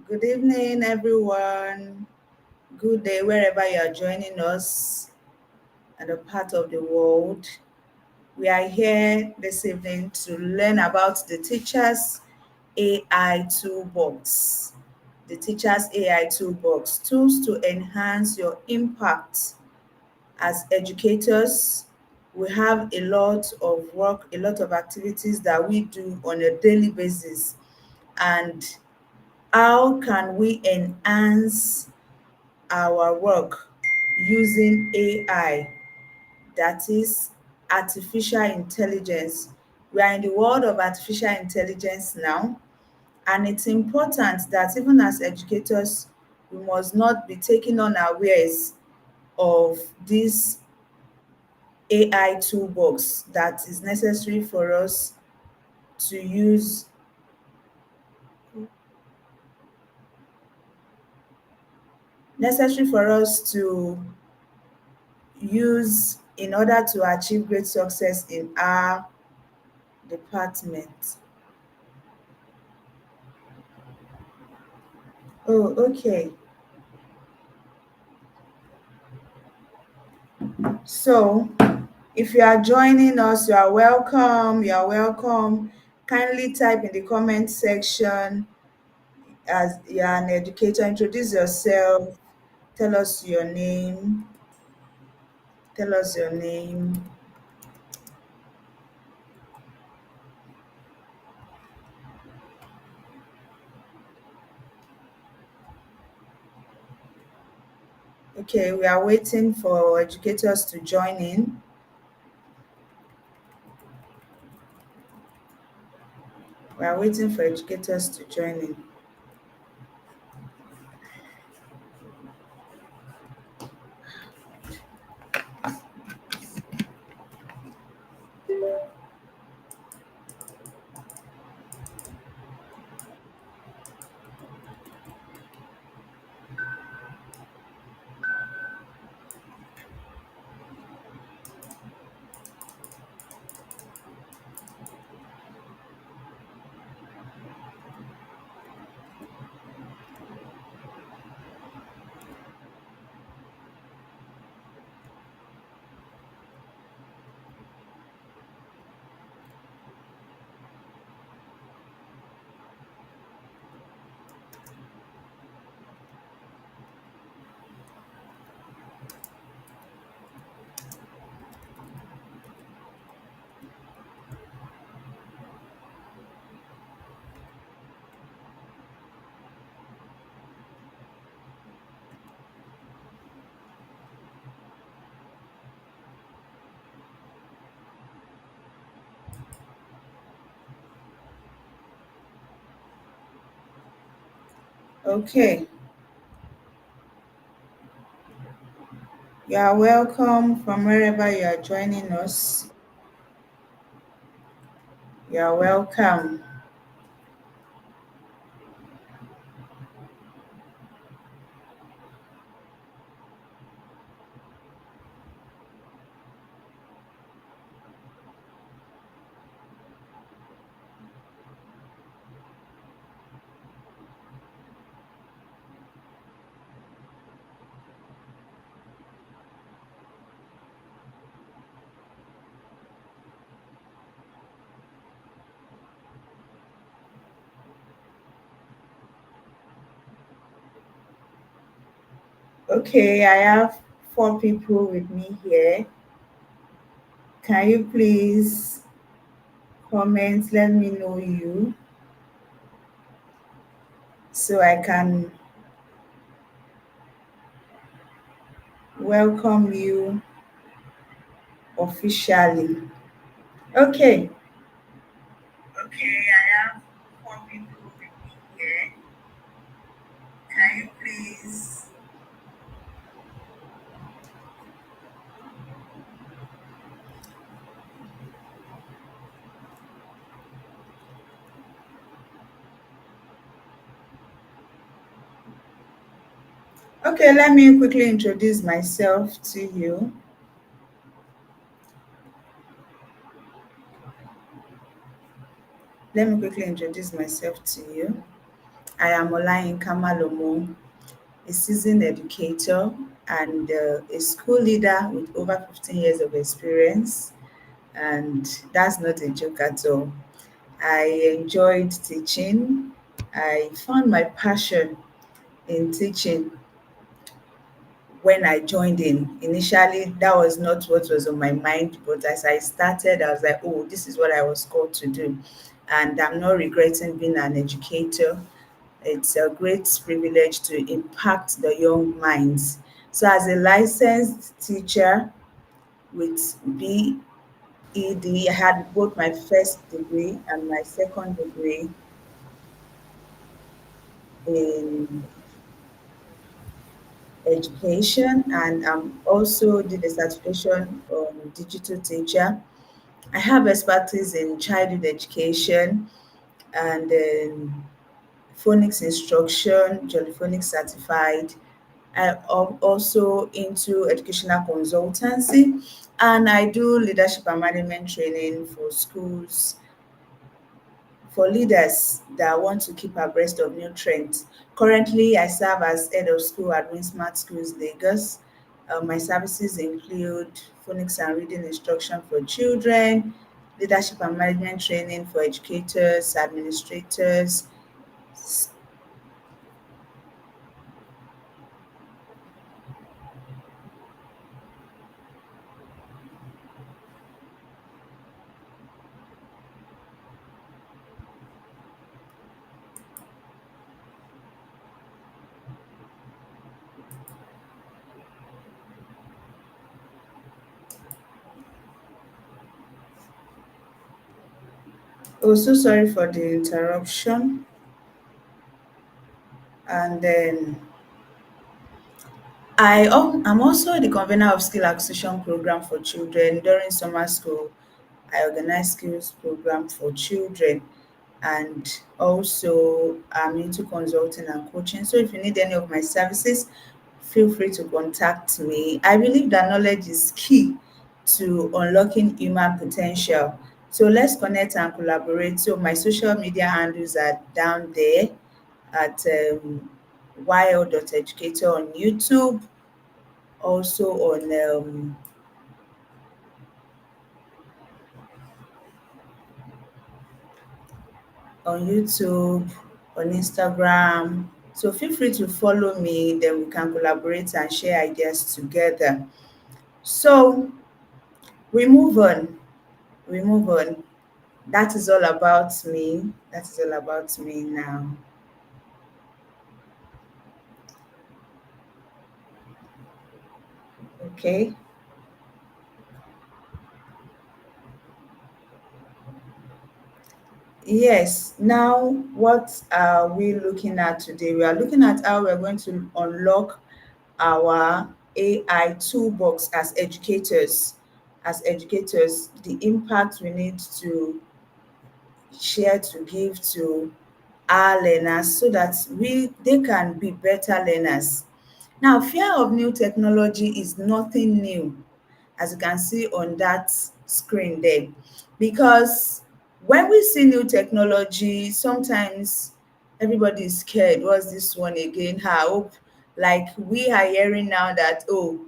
Good evening, everyone. Good day, wherever you are joining us at a part of the world. We are here this evening to learn about the Teachers AI Toolbox. The Teachers AI Toolbox tools to enhance your impact as educators. We have a lot of work, a lot of activities that we do on a daily basis. And how can we enhance our work using AI, that is artificial intelligence? We are in the world of artificial intelligence now, and it's important that even as educators, we must not be taking unawares of this AI toolbox that is necessary for us to use, necessary for us to use in order to achieve great success in our department. Oh, okay. So, if you are joining us, you are welcome. You are welcome. Kindly type in the comment section as you are an educator. Introduce yourself. Tell us your name. Tell us your name. Okay, we are waiting for educators to join in. We are waiting for educators to join in. Okay, you are welcome from wherever you are joining us. You are welcome. Okay, I have four people with me here. Can you please comment? Let me know you so I can welcome you officially. Okay. Okay, I have four people with me here. Can you please? Okay, let me quickly introduce myself to you. Let me quickly introduce myself to you. I am Olayinka Malomo, a seasoned educator and a school leader with over 15 years of experience. And that's not a joke at all. I enjoyed teaching. I found my passion in teaching when I joined in. Initially, that was not what was on my mind, but as I started, I was like, oh, this is what I was called to do. And I'm not regretting being an educator. It's a great privilege to impact the young minds. So, as a licensed teacher with BEd, I had both my first degree and my second degree in education, and also did a certification on digital teacher. I have expertise in childhood education and phonics instruction, Jolly certified. I am also into educational consultancy, and I do leadership and management training for schools, for leaders that want to keep abreast of new trends. Currently, I serve as head of school at Smart Schools Lagos. My services include phonics and reading instruction for children, leadership and management training for educators, administrators. Oh, so sorry for the interruption. And then I'm also the convener of skill acquisition program for children during summer school. I organize skills program for children, and also I'm into consulting and coaching. So if you need any of my services, feel free to contact me. I believe that knowledge is key to unlocking human potential. So let's connect and collaborate. So my social media handles are down there at wild.educator on YouTube, also on YouTube, on Instagram. So feel free to follow me, then we can collaborate and share ideas together. So we move on. We move on. That is all about me. That is all about me now. Okay. Yes. Now, what are we looking at today? We are looking at how we're going to unlock our AI toolbox as educators. As educators, the impact we need to share to give to our learners so that they can be better learners. Now, fear of new technology is nothing new, as you can see on that screen there, because when we see new technology, sometimes everybody is scared. What's this one again? I hope, like we are hearing now that, oh,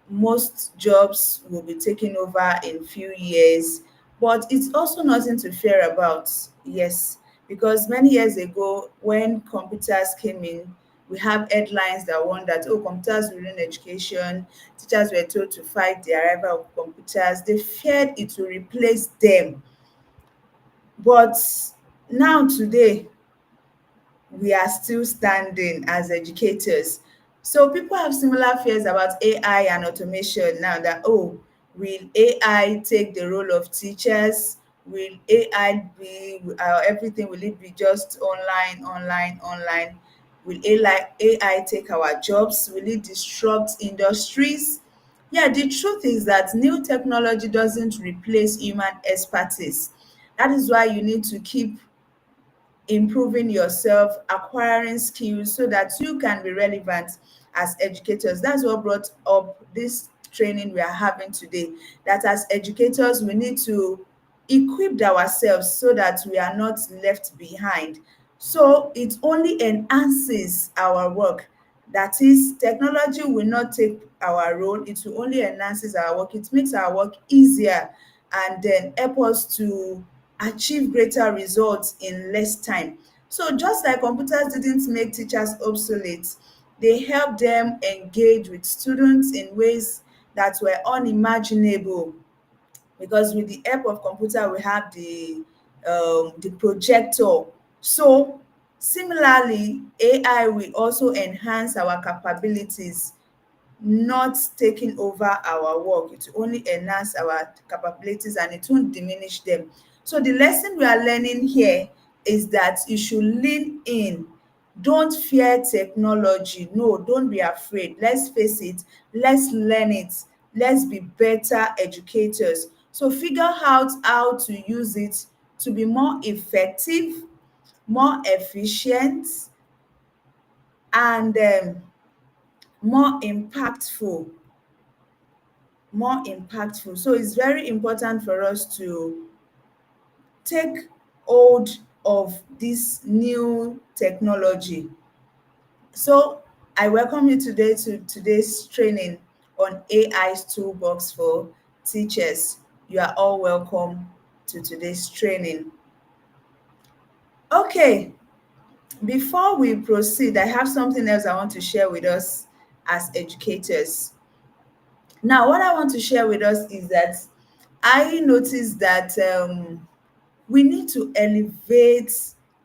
most jobs will be taken over in few years, but it's also nothing to fear about. Yes, because many years ago when computers came in, we have headlines that warned that, oh, computers will ruin education. Teachers were told to fight the arrival of computers. They feared it will replace them. But now today, we are still standing as educators. So people have similar fears about AI and automation now, that, oh, will AI take the role of teachers? Will AI be everything? Will it be just online, online, online? Will AI take our jobs? Will it disrupt industries? Yeah, the truth is that new technology doesn't replace human expertise. That is why you need to keep improving yourself, acquiring skills so that you can be relevant as educators. That's what brought up this training we are having today. That as educators, we need to equip ourselves so that we are not left behind. So it only enhances our work. That is, technology will not take our role, it will only enhances our work. It makes our work easier and then help us to achieve greater results in less time. So just like computers didn't make teachers obsolete, they help them engage with students in ways that were unimaginable, because with the help of computer we have the projector. So similarly, AI will also enhance our capabilities, not taking over our work. It will only enhance our capabilities and it won't diminish them. So the lesson we are learning here is that you should lean in. Don't fear technology. No, don't be afraid. Let's face it. Let's learn it. Let's be better educators. So figure out how to use it to be more effective, more efficient, and more impactful. So it's very important for us to take hold of this new technology. So I welcome you today to today's training on AI's Toolbox for teachers. You are all welcome to today's training. Okay, before we proceed, I have something else I want to share with us as educators. Now, what I want to share with us is that I noticed that we need to elevate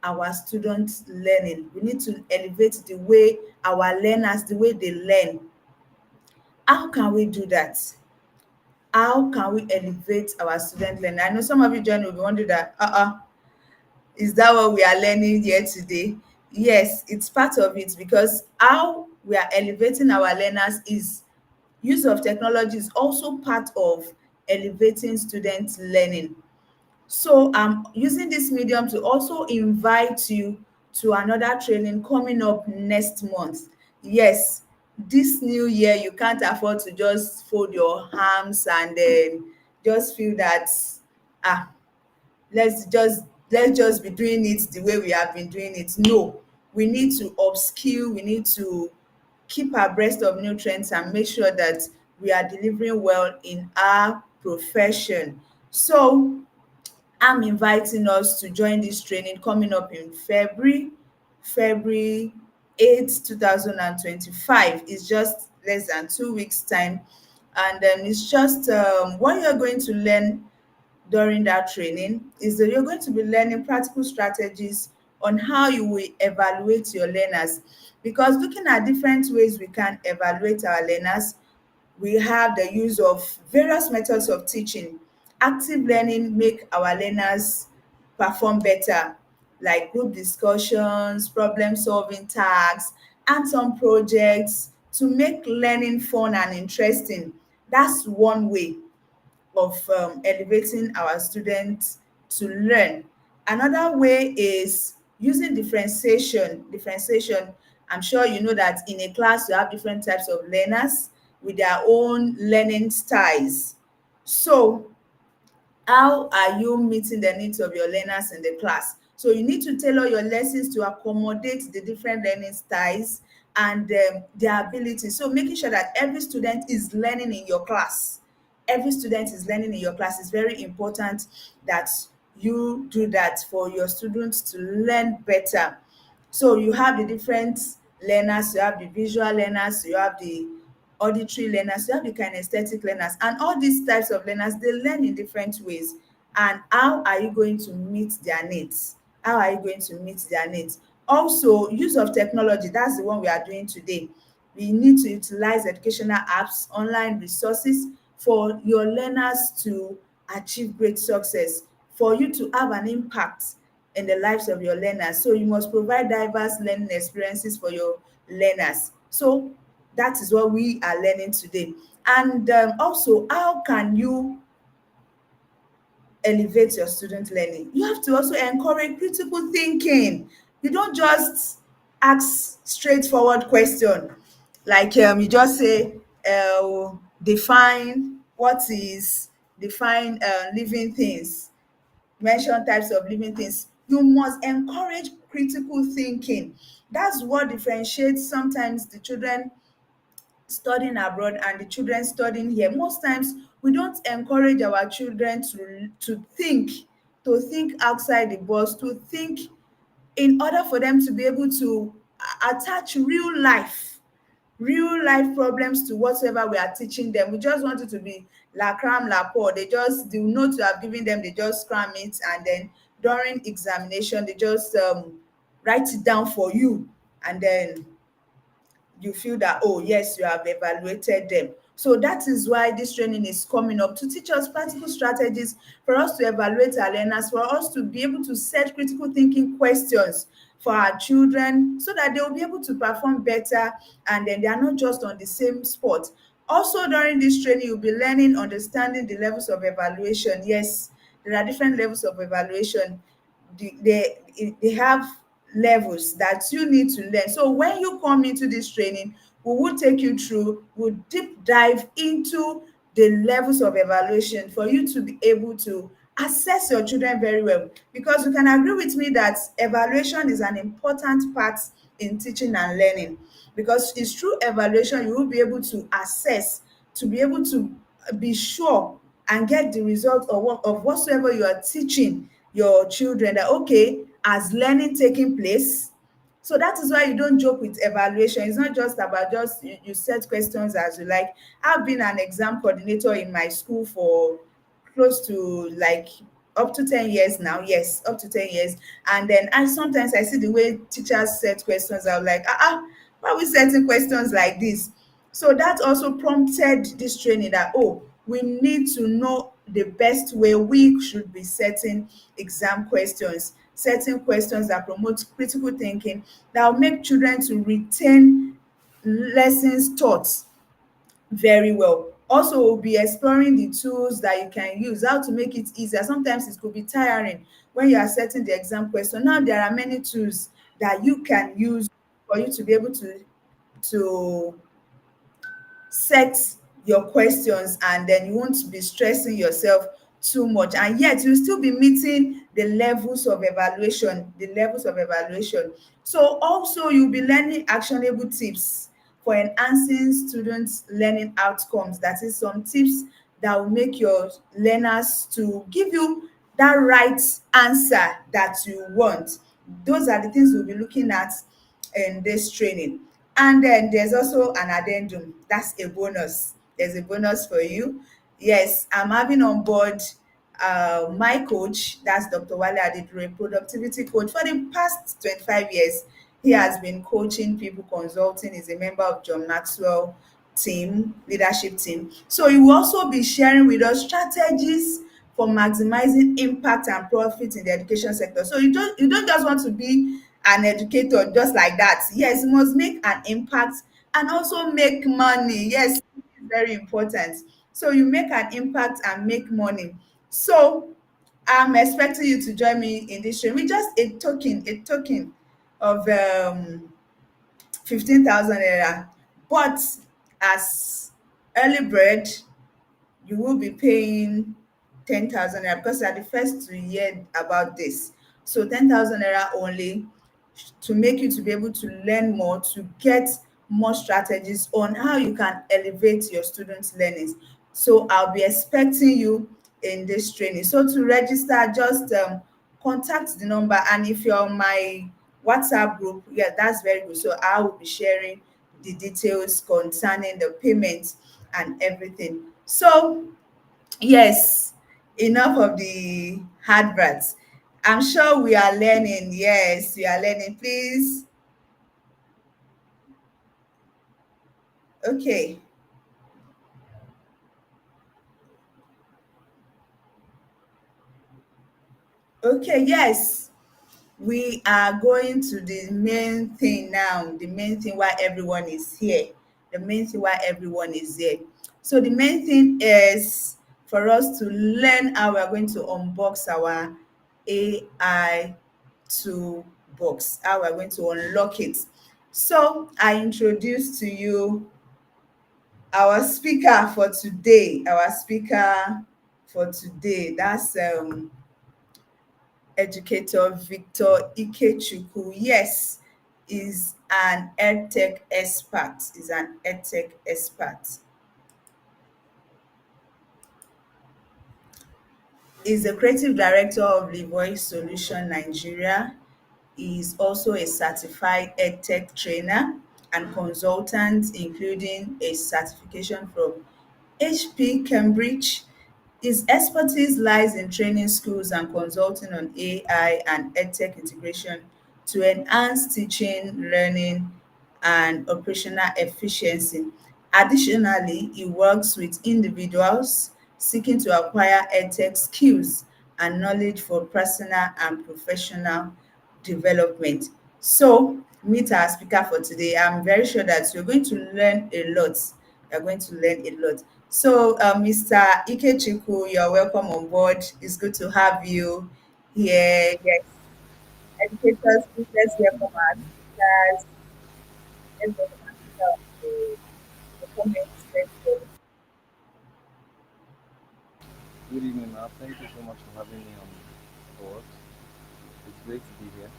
our students' learning. We need to elevate the way our learners, the way they learn. How can we do that? How can we elevate our student learning? I know some of you join will be wondering that, is that what we are learning here today? Yes, it's part of it, because how we are elevating our learners is use of technology is also part of elevating students' learning. So I'm using this medium to also invite you to another training coming up next month. Yes, this new year you can't afford to just fold your arms and then just feel that, ah, let's just let's just be doing it the way we have been doing it. No, we need to upskill, we need to keep abreast of new trends and make sure that we are delivering well in our profession. So I'm inviting us to join this training coming up in February 8th, 2025. It's just less than 2 weeks time, and it's just what you're going to learn during that training is that you're going to be learning practical strategies on how you will evaluate your learners, because looking at different ways we can evaluate our learners, we have the use of various methods of teaching. Active learning make our learners perform better, like group discussions, problem solving tasks, hands-on projects to make learning fun and interesting. That's one way of elevating our students to learn. Another way is using differentiation. I'm sure you know that in a class you have different types of learners with their own learning styles. So how are you meeting the needs of your learners in the class? So you need to tailor your lessons to accommodate the different learning styles and their abilities. So making sure that every student is learning in your class. Every student is learning in your class. It's very important that you do that for your students to learn better. So you have the different learners, you have the visual learners, you have the auditory learners, you have the kinesthetic learners, and all these types of learners, they learn in different ways. And how are you going to meet their needs? How are you going to meet their needs? Also, use of technology, that's the one we are doing today. We need to utilize educational apps, online resources for your learners to achieve great success, for you to have an impact in the lives of your learners. So you must provide diverse learning experiences for your learners. So that is what we are learning today. And also, how can you elevate your student learning? You have to also encourage critical thinking. You don't just ask straightforward question like you just say define what is define living things, mention types of living things. You must encourage critical thinking. That's what differentiates sometimes the children studying abroad and the children studying here. Most times we don't encourage our children to think outside the box, to think in order for them to be able to attach real life problems to whatever we are teaching them. We just want it to be la cram la pour. The note you have given them, they just cram it, and then during examination they just write it down for you, and then you feel that, oh yes, you have evaluated them. So that is why this training is coming up, to teach us practical strategies for us to evaluate our learners, for us to be able to set critical thinking questions for our children, so that they will be able to perform better, and then they are not just on the same spot. Also during this training, you'll be learning, understanding the levels of evaluation. Yes, there are different levels of evaluation. They have levels that you need to learn. So when you come into this training, we will take you through, we'll deep dive into the levels of evaluation for you to be able to assess your children very well. Because you can agree with me that evaluation is an important part in teaching and learning. Because it's through evaluation you will be able to assess, to be able to be sure and get the result of whatsoever you are teaching your children, that okay, has learning taking place. So that is why you don't joke with evaluation. It's not just about just you set questions as you like. I've been an exam coordinator in my school for close to like up to 10 years now. Yes, up to 10 years. And then I sometimes I see the way teachers set questions. I'm like, why are we setting questions like this? So that also prompted this training, that oh, we need to know the best way we should be setting exam questions, setting questions that promote critical thinking, that will make children to retain lessons taught very well. Also, we'll be exploring the tools that you can use, how to make it easier. Sometimes it could be tiring when you are setting the exam question. Now there are many tools that you can use for you to be able to set your questions, and then you won't be stressing yourself too much, and yet you'll still be meeting the levels of evaluation. So also you'll be learning actionable tips for enhancing students learning outcomes. That is some tips that will make your learners to give you that right answer that you want. Those are the things we'll be looking at in this training. And then there's also an addendum. That's a bonus. There's a bonus for you. Yes, I'm having on board my coach, that's Dr. Wale Adedure, productivity coach. For the past 25 years, he has been coaching people, consulting. He's a member of John Maxwell leadership team. So he will also be sharing with us strategies for maximizing impact and profit in the education sector. So you don't just want to be an educator just like that. Yes, you must make an impact and also make money. Yes, it's very important. So you make an impact and make money. So I'm expecting you to join me in this training with just a token of 15,000 naira. But as early bird, you will be paying 10,000 naira, because you are the first to hear about this. So 10,000 naira only, to make you to be able to learn more, to get more strategies on how you can elevate your students' learnings. So I'll be expecting you in this training. So to register, just contact the number, and if you're on my WhatsApp group, yeah, that's very good. So I will be sharing the details concerning the payment and everything. So yes, enough of the adverts. I'm sure we are learning. Yes, we are learning. Please. Okay. Okay, yes. We are going to the main thing now, the main thing why everyone is here. The main thing why everyone is here. So the main thing is for us to learn how we are going to unbox our AI toolbox, how we are going to unlock it. So I introduce to you our speaker for today. Our speaker for today. That's educator Victor Ikechukwu. Yes, is an edtech expert. Is an edtech expert. Is the creative director of the Voice Solution Nigeria. He is also a certified EdTech trainer and consultant, including a certification from HP Cambridge. His expertise lies in training schools and consulting on AI and EdTech integration to enhance teaching, learning, and operational efficiency. Additionally, he works with individuals seeking to acquire EdTech skills and knowledge for personal and professional development. So, meet our speaker for today. I'm very sure that you're going to learn a lot. You're going to learn a lot. So, Mr. Ikechukwu, you're welcome on board. It's good to have you here. Yes, educators, please let's welcome our speakers. Let's welcome our speaker on the comment section. Good evening, ma'am. Thank you so much for having me on board. It's great to be here.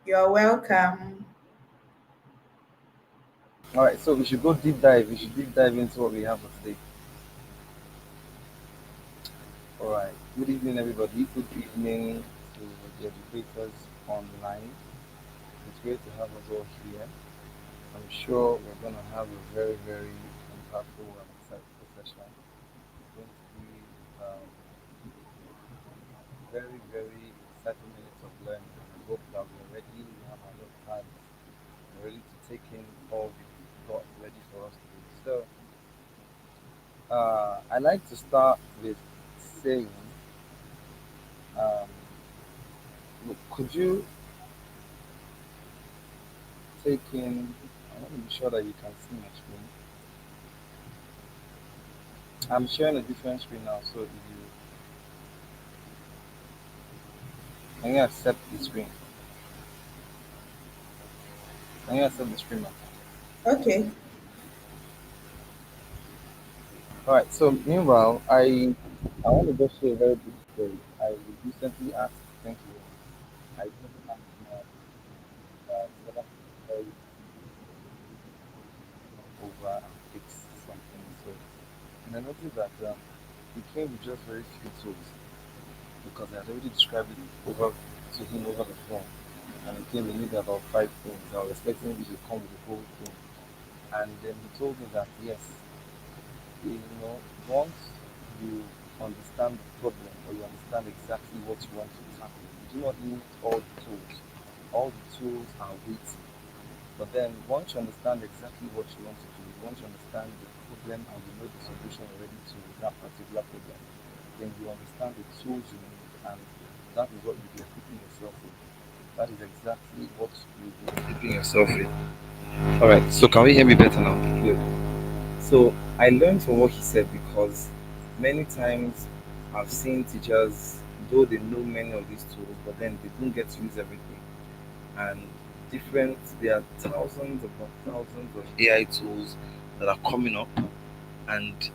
You're welcome. All right, so we should go deep dive. We should deep dive into what we have for today. All right. Good evening, everybody. Good evening to the educators online. It's great to have us all here. I'm sure we're going to have a very, very impactful and insightful session. It's going to be very, very exciting minutes of learning. And I hope that we're ready. We have our notepads ready to take in all we've got ready for us to do. So, I like to start with saying, um, look, could you take in? I want to be sure that you can see my screen. I'm sharing a different screen now, so if you can you accept the screen? Can you accept the screen now? Okay. All right. So meanwhile, I want to just share a very brief story. I recently asked, thank you. I recently asked my whether I could carry over and fix something. So, and I noticed that he came with just very few tools because I had already described it over to him over the phone. And he came with maybe about five things. I was expecting him to come with the whole thing. And then he told me that yes, once you understand the problem or you understand exactly what you want to tackle, you do not need all the tools. All the tools are waiting. But then once you understand exactly what you want to do, once you understand the problem and you know the solution already to that particular problem, then you understand the tools you need and that is what you'll be equipping yourself with. That is exactly what you'll be equipping yourself with. Alright, so can we hear me better now? Good. So I learned from what he said because many times I've seen teachers, though they know many of these tools, but then they don't get to use everything. And different, there are thousands upon thousands of AI tools that are coming up, and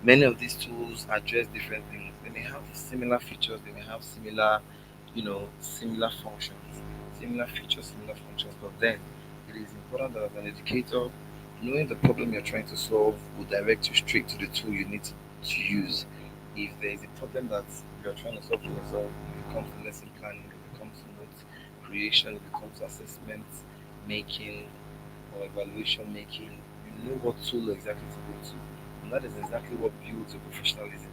many of these tools address different things. They may have similar features, they may have similar, similar functions, similar features, similar functions, but then it is important that as an educator, knowing the problem you're trying to solve will direct you straight to the tool you need to use. If there is a problem that you're trying to solve for yourself, if it comes to lesson planning, if it comes to note creation, if it comes to assessment making or evaluation making, you know what tool exactly to go to. And that is exactly what builds your professionalism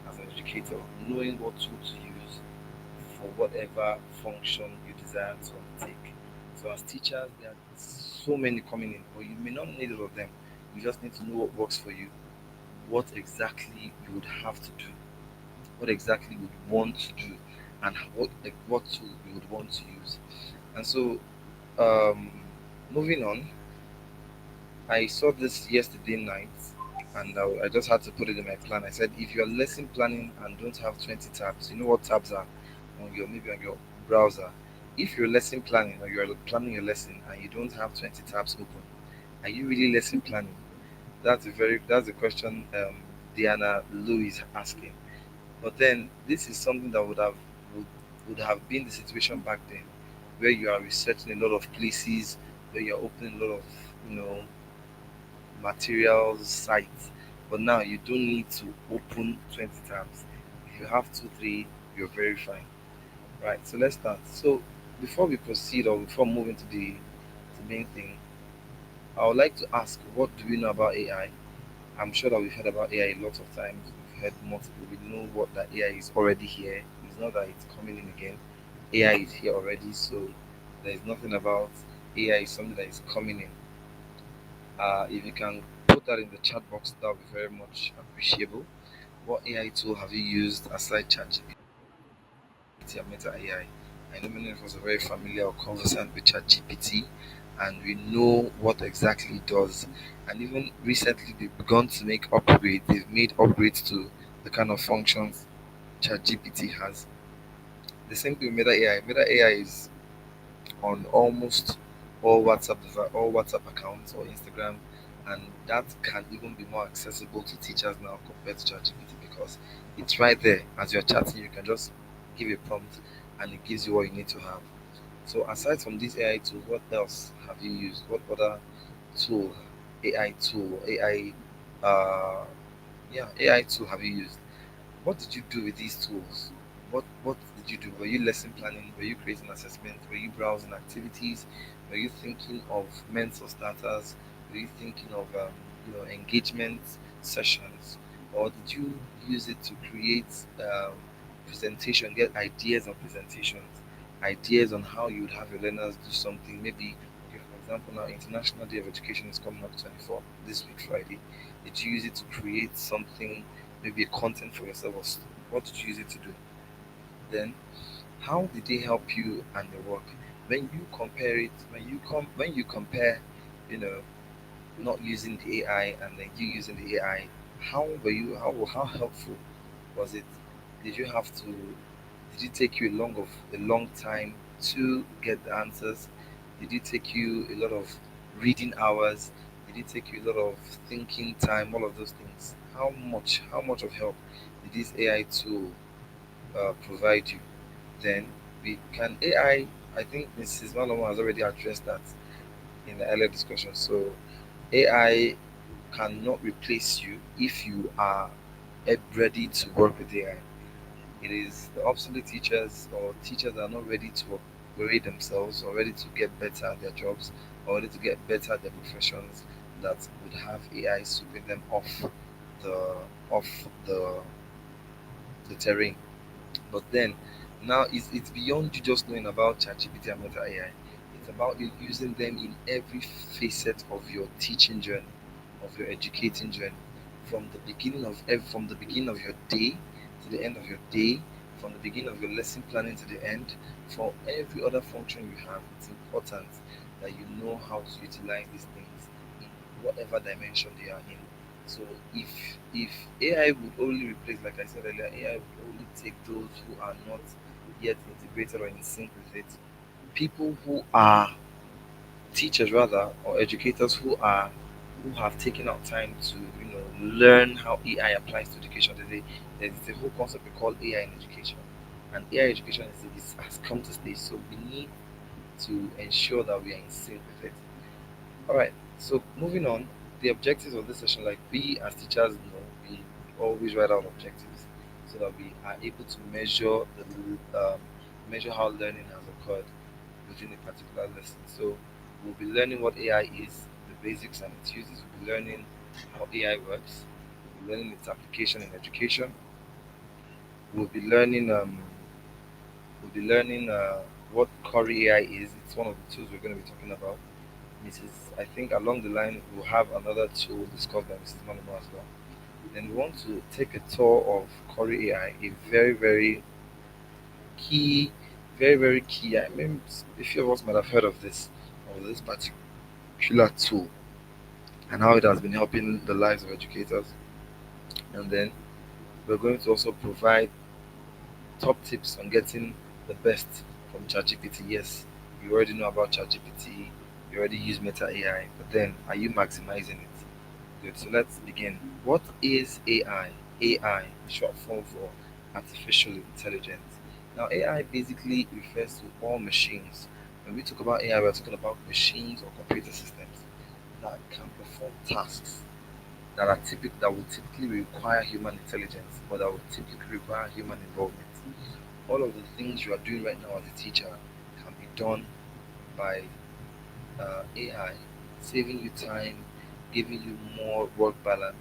as an educator, knowing what tool to use for whatever function you desire to undertake. So as teachers, there are so many coming in, but you may not need all of them. You just need to know what works for you, what exactly you would have to do, what exactly you would want to do, and what tool you would want to use. And so, um, moving on, I saw this yesterday night, and I just had to put it in my plan. I said, if you're lesson planning and don't have 20 tabs, you know what tabs are on your maybe on your browser. If you're lesson planning or you're planning your lesson and you don't have 20 tabs open, are you really lesson planning? That's a question Diana Lou is asking. But then this is something that would have would have been the situation back then, where you are researching a lot of places, where you're opening a lot of, you know, materials, sites. But now you don't need to open 20 tabs. If you have two, three, you're very fine. Right, so let's start. So before we proceed or before moving to the main thing, I would like to ask, what do we know about AI? I'm sure that we've heard about AI lots of times. We've heard multiple. We know what that AI is already here. It's not that it's coming in again. AI is here already, so there is nothing about AI is something that is coming in. If you can put that in the chat box, that would be very much appreciable. What AI tool have you used aside ChatGPT and Meta AI? I know many of us are very familiar or conversant with ChatGPT, and we know what exactly it does. And even recently, they've begun to make upgrades. They've made upgrades to the kind of functions ChatGPT has. The same thing with Meta AI. Meta AI is on almost all WhatsApp accounts or Instagram, and that can even be more accessible to teachers now compared to ChatGPT because it's right there as you're chatting. You can just give a prompt, and it gives you what you need to have. So aside from these AI tools, what else have you used? What other tool, AI tool have you used? What did you do with these tools? What did you do? Were you lesson planning? Were you creating assessments? Were you browsing activities? Were you thinking of mental starters? Were you thinking of engagement sessions? Or did you use it to create presentation, get ideas on presentations, ideas on how you would have your learners do something? Maybe, okay, for example, now International Day of Education is coming up 24 this week Friday. Did you use it to create something, maybe a content for yourself, or what did you use it to do? Then, how did they help you and your work? When you compare it, when you compare, you know, not using the AI and then you using the AI, how helpful was it? Did you have to? Did it take you a long time to get the answers? Did it take you a lot of reading hours? Did it take you a lot of thinking time? All of those things. How much of help did this AI tool provide you? Then we can AI. I think Mrs. Maloma has already addressed that in the earlier discussion. So AI cannot replace you if you are ready to work with AI. It is the obsolete teachers or teachers that are not ready to upgrade themselves or ready to get better at their jobs or ready to get better at their professions that would have AI sweeping them the off the terrain. But then now it's beyond you just knowing about ChatGPT and Meta AI. It's about you using them in every facet of your teaching journey, of your educating journey, from the beginning of your day to the end of your day, from the beginning of your lesson planning to the end. For every other function you have, it's important that you know how to utilize these things in whatever dimension they are in. So if AI would only replace, like I said earlier, AI would only take those who are not yet integrated or in sync with it. People who are teachers rather, or educators who have taken out time to learn how AI applies to education today. There's a whole concept we call AI in education, and AI education has come to stay. So we need to ensure that we are in sync with it. All right. So moving on, the objectives of this session, like we as teachers know, we always write out objectives so that we are able to measure how learning has occurred within a particular lesson. So we'll be learning what AI is, the basics and its uses. We'll be learning how AI works. We'll be learning its application in education. We'll be learning what Corey AI is. It's one of the tools we're going to be talking about. I think along the line we'll have another tool discussed by Mrs. Malamo as well. Then we want to take a tour of Corey AI, a key, very key. I mean, a few of us might have heard of this particular tool, and how it has been helping the lives of educators. And then we're going to also provide top tips on getting the best from ChatGPT. Yes, you already know about ChatGPT, you already use Meta AI, but then are you maximizing it? Good. So let's begin. What is AI? AI, short form for artificial intelligence. Now, AI basically refers to all machines. When we talk about AI, we're talking about machines or computer systems that can perform tasks that will typically require human intelligence, but that will typically require human involvement. All of the things you are doing right now as a teacher can be done by AI, saving you time, giving you more work balance,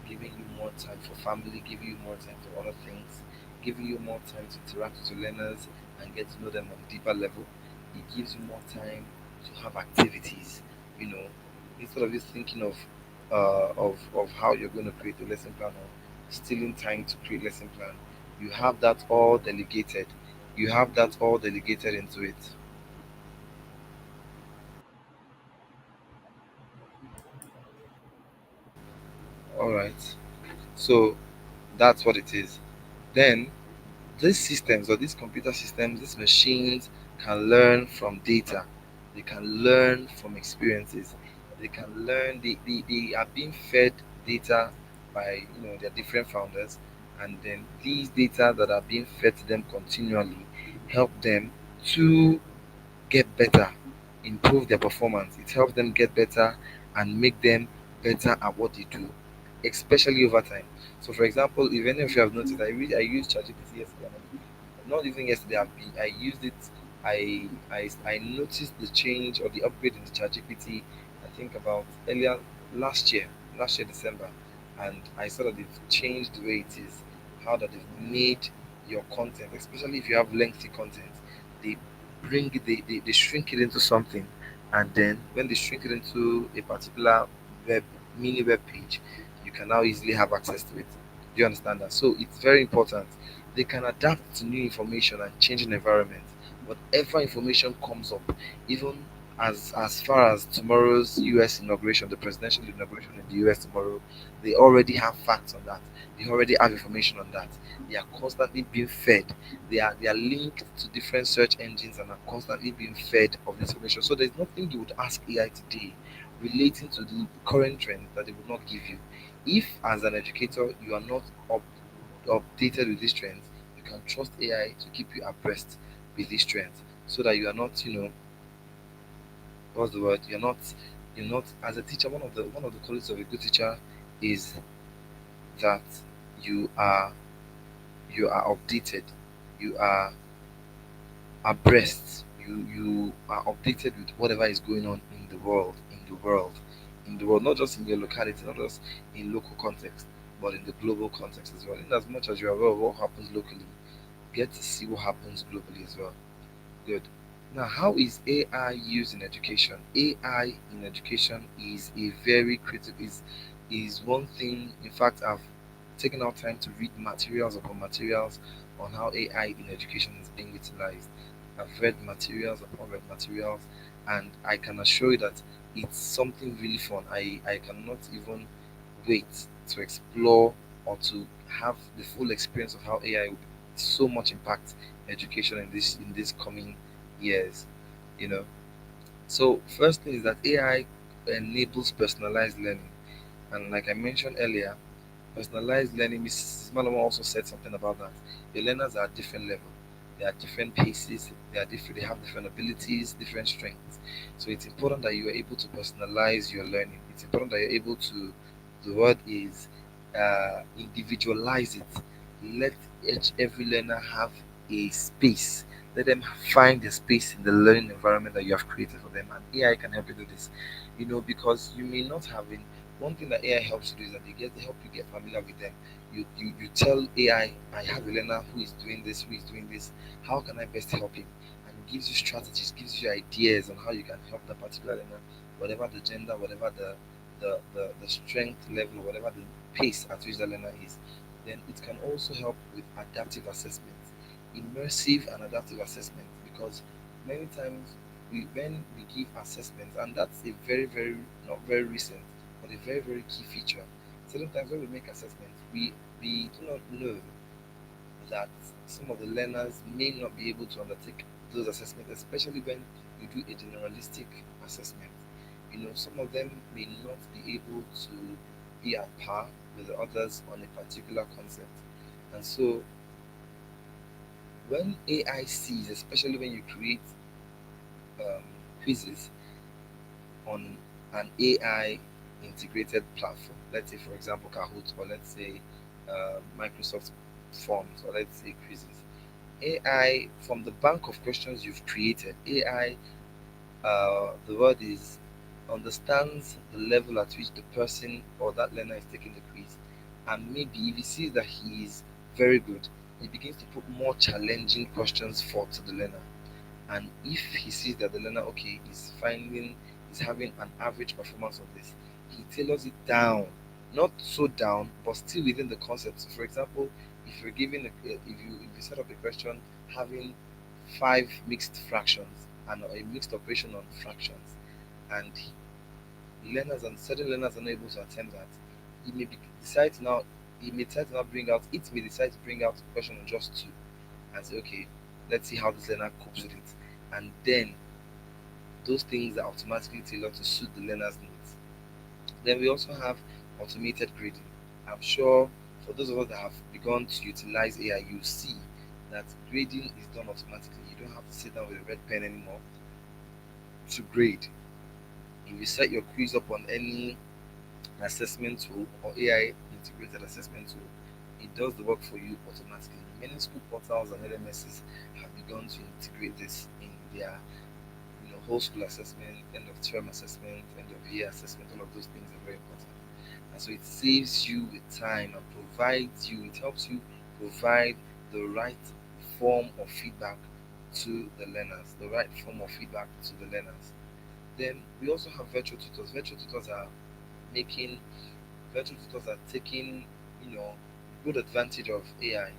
giving you more time for family, giving you more time for other things, giving you more time to interact with your learners and get to know them on a deeper level. It gives you more time to have activities, you know, instead of you thinking of how you're going to create a lesson plan or stealing time to create lesson plan. You have that all delegated. You have that all delegated into it. All right. So that's what it is. Then these systems or these computer systems, these machines can learn from data. They can learn from experiences. They can learn. They are being fed data by their different founders, and then these data that are being fed to them continually help them to get better, improve their performance. It helps them get better and make them better at what they do, especially over time. So, for example, if any of you have noticed, I used ChatGPT yesterday. Not even yesterday. I used it. I noticed the change or the upgrade in the ChatGPT. I think about earlier last year, December, and I saw that they've changed the way it is, how that they've made your content, especially if you have lengthy content. They they shrink it into something, and then when they shrink it into a particular web mini web page, you can now easily have access to it. Do you understand that? So it's very important. They can adapt to new information and changing environment. Whatever information comes up, even as far as tomorrow's US inauguration, the presidential inauguration in the US tomorrow, they already have facts on that. They already have information on that. They are constantly being fed. They are linked to different search engines and are constantly being fed of this information. So there's nothing you would ask AI today relating to the current trend that they would not give you. If as an educator you are not updated with these trends, you can trust AI to keep you abreast with these trends so that you are not, what's the word? You're not as a teacher, one of the qualities of a good teacher is that you are you are updated, you are abreast, you are updated with whatever is going on in the world, not just in your locality, not just in local context, but in the global context as well. In as much as you are aware of what happens locally, get to see what happens globally as well. Good. Now, how is AI used in education? AI in education is a very critical is one thing. In fact, I've taken out time to read materials upon materials on how AI in education is being utilized. I've read materials upon read materials, and I can assure you that it's something really fun. I cannot even wait to explore or to have the full experience of how AI will so much impact education in this coming years. You know. So first thing is that AI enables personalized learning, and like I mentioned earlier, personalized learning, Mrs. Malama also said something about that. The learners are at different level. They are different paces. They are different. They have different abilities, different strengths. So it's important that you are able to personalize your learning. It's important that you're able to. The word is individualize it. Let every learner have a space. Let them find the space in the learning environment that you have created for them, and AI can help you do this. Because you may not have been one thing that AI helps you do is that they help you get familiar with them. You tell AI, I have a learner who is doing this. How can I best help him? And it gives you strategies, gives you ideas on how you can help that particular learner, whatever the gender, whatever the strength level, whatever the pace at which the learner is. Then it can also help with adaptive assessment, immersive and adaptive assessment, because many times when we give assessments, and that's a very, very not very recent, but a very, very key feature. Certain times when we make assessments, we do not know that some of the learners may not be able to undertake those assessments, especially when you do a generalistic assessment. Some of them may not be able to be at par with the others on a particular concept. And so When AI sees, especially when you create um, quizzes on an AI integrated platform, let's say, for example, Kahoot, or let's say Microsoft Forms, or let's say quizzes, AI, from the bank of questions you've created, AI, the word is, understands the level at which the person or that learner is taking the quiz. And maybe if he sees that he is very good, he begins to put more challenging questions forth to the learner. And if he sees that the learner, okay, is having an average performance of this, he tailors it down, not so down, but still within the concept. So, for example, if you're given if you set up a question having five mixed fractions and a mixed operation on fractions, and learners and certain learners are not able to attempt that, he may decide to now he may decide to now bring out it may decide to bring out a question on just two and say, okay, let's see how this learner copes with it. And then those things are automatically tailored to suit the learner's needs. Then we also have automated grading. I'm sure for those of us that have begun to utilize AI, you see that grading is done automatically. You don't have to sit down with a red pen anymore to grade. If you set your quiz up on any assessment tool or AI integrated assessment tool, it does the work for you automatically. Many school portals and LMSs have begun to integrate this in their whole school assessment, end of term assessment, end of year assessment. All of those things are very important. And so it saves you with time and it helps you provide the right form of feedback to the learners, the right form of feedback to the learners. Then we also have virtual tutors. Making virtual tutors are taking, good advantage of AI,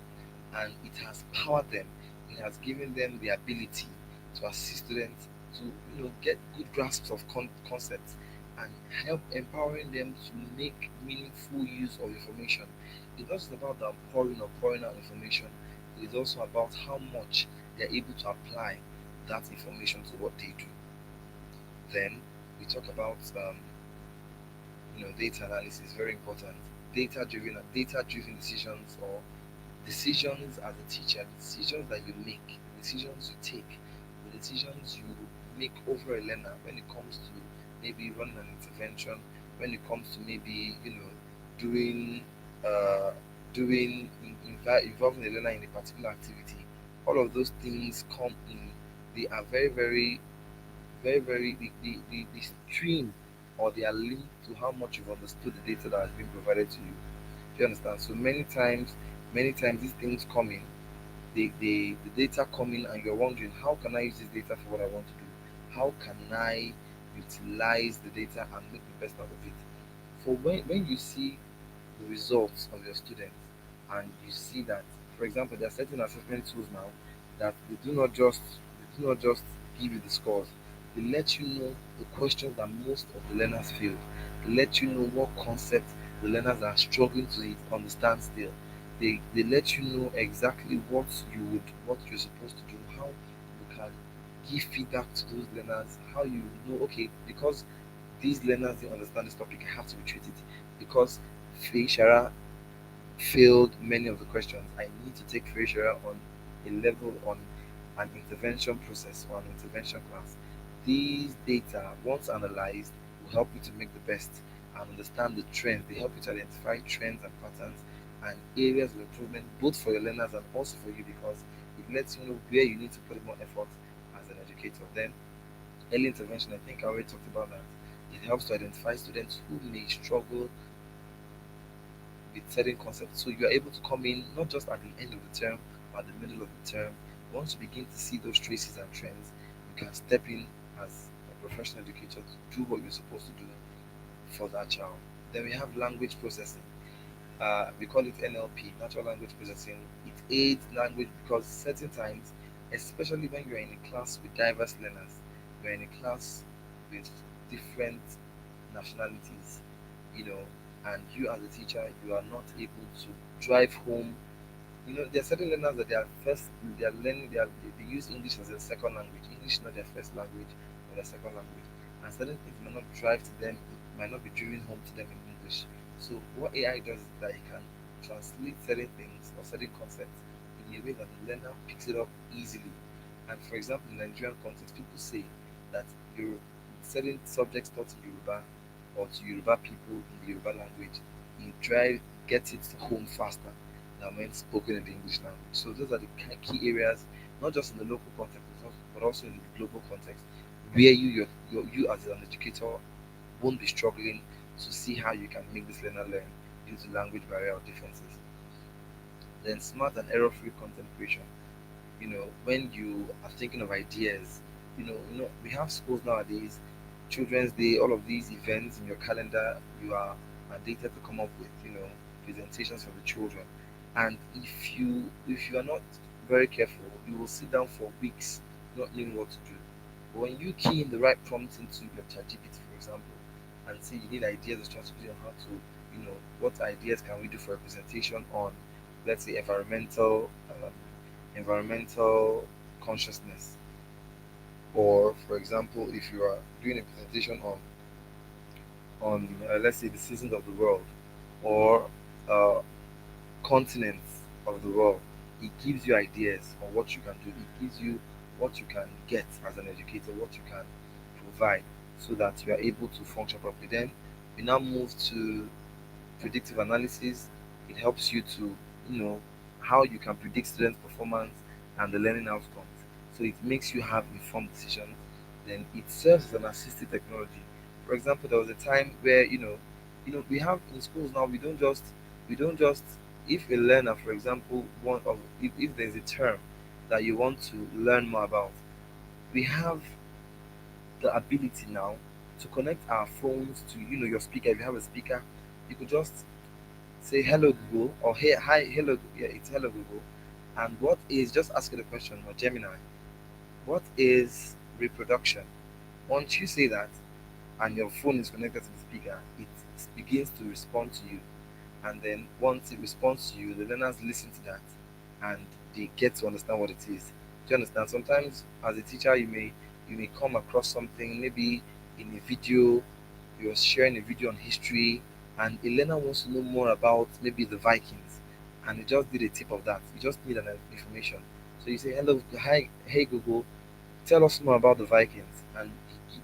and it has powered them. It has given them the ability to assist students to, get good grasps of concepts and help empowering them to make meaningful use of information. It's not just about the pouring out information. It is also about how much they're able to apply that information to what they do. Then we talk about data analysis, very important. Data driven decisions, or decisions as a teacher, the decisions that you make, the decisions you take, the decisions you make over a learner when it comes to maybe running an intervention, when it comes to maybe doing uh involving a learner in a particular activity. All of those things come in. They are very, very, very, very, the stream, or they are linked to how much you've understood the data that has been provided to you. Do you understand? So many times these things come in, the data come in, and you're wondering, how can I use this data for what I want to do? How can I utilize the data and make the best out of it? For when you see the results of your students, and you see that, for example, there are certain assessment tools now that they do not just give you the scores. They let you know the questions that most of the learners failed. They let you know what concepts the learners are struggling to understand still. They let you know exactly what you're supposed to do, how you can give feedback to those learners, how you know, okay, because these learners didn't understand this topic, I have to retreat it. Because Shara failed many of the questions, I need to take Frasier on a level, on an intervention process or an intervention class. These data, once analyzed, will help you to make the best and understand the trends. They help you to identify trends and patterns and areas of improvement, both for your learners and also for you, because it lets you know where you need to put more effort as an educator. Then, early intervention, I think I already talked about that. It helps to identify students who may struggle with certain concepts. So you are able to come in not just at the end of the term, but at the middle of the term. Once you begin to see those traces and trends, you can step in as a professional educator to do what you're supposed to do for that child. Then we have language processing. We call it NLP, natural language processing. It aids language because certain times, especially when you're in a class with diverse learners, you're in a class with different nationalities, you know, and you as a teacher, you are not able to drive home. There are certain learners that they are learning, they use English as their second language. English is not their first language or their second language. And certain things might not drive to them, might not be driven home to them in English. So what AI does is that it can translate certain things or certain concepts in a way that the learner picks it up easily. And for example, in Nigerian context, people say that certain subjects taught in Yoruba or to Yoruba people in the Yoruba language, you try get it home faster than when spoken in the English language. So those are the key areas, not just in the local context, but also in the global context, where you as an educator won't be struggling to see how you can make this learner learn due to language barrier or differences. Then smart and error-free content creation. When you are thinking of ideas, we have schools nowadays, Children's Day, all of these events in your calendar, you are mandated to come up with, presentations for the children. And if you are not very careful, you will sit down for weeks not knowing what to do. But when you key in the right prompts into your ChatGPT, for example, and say you need ideas or strategies on how to, what ideas can we do for a presentation on, let's say, environmental consciousness, or for example, if you are doing a presentation on let's say the seasons of the world, or uh, continents of the world, it gives you ideas on what you can do. It gives you what you can get as an educator, what you can provide, so that you are able to function properly. Then we now move to predictive analysis. It helps you to know how you can predict students' performance and the learning outcomes. So it makes you have informed decisions. Then it serves as an assistive technology. For example, there was a time where we have in schools now, we don't just if a learner, for example, if there's a term that you want to learn more about, we have the ability now to connect our phones to your speaker. If you have a speaker, you could just say hello Google, or hey, hi, hello, yeah, it's hello Google. And what is, just ask it a question, or Gemini, what is reproduction? Once you say that and your phone is connected to the speaker, it begins to respond to you. And then once it responds to you, the learners listen to that and they get to understand what it is. Do you understand? Sometimes as a teacher, you may come across something, maybe in a video, you're sharing a video on history, and a learner wants to know more about maybe the Vikings, and you just did a tip of that. You just need an information. So you say, hello, hi, hey Google, tell us more about the Vikings, and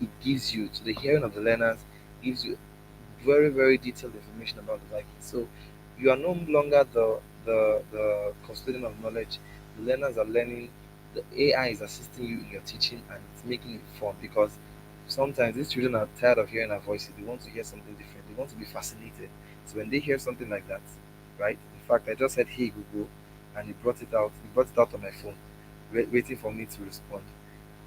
it gives you, to the hearing of the learners, gives you very, very detailed information about the Vikings. So you are no longer the custodian of knowledge. The learners are learning. The AI is assisting you in your teaching, and it's making it fun, because sometimes these children are tired of hearing our voices. They want to hear something different. They want to be fascinated. So when they hear something like that, right? In fact, I just said, "Hey Google," and it brought it out. It brought it out on my phone, waiting for me to respond.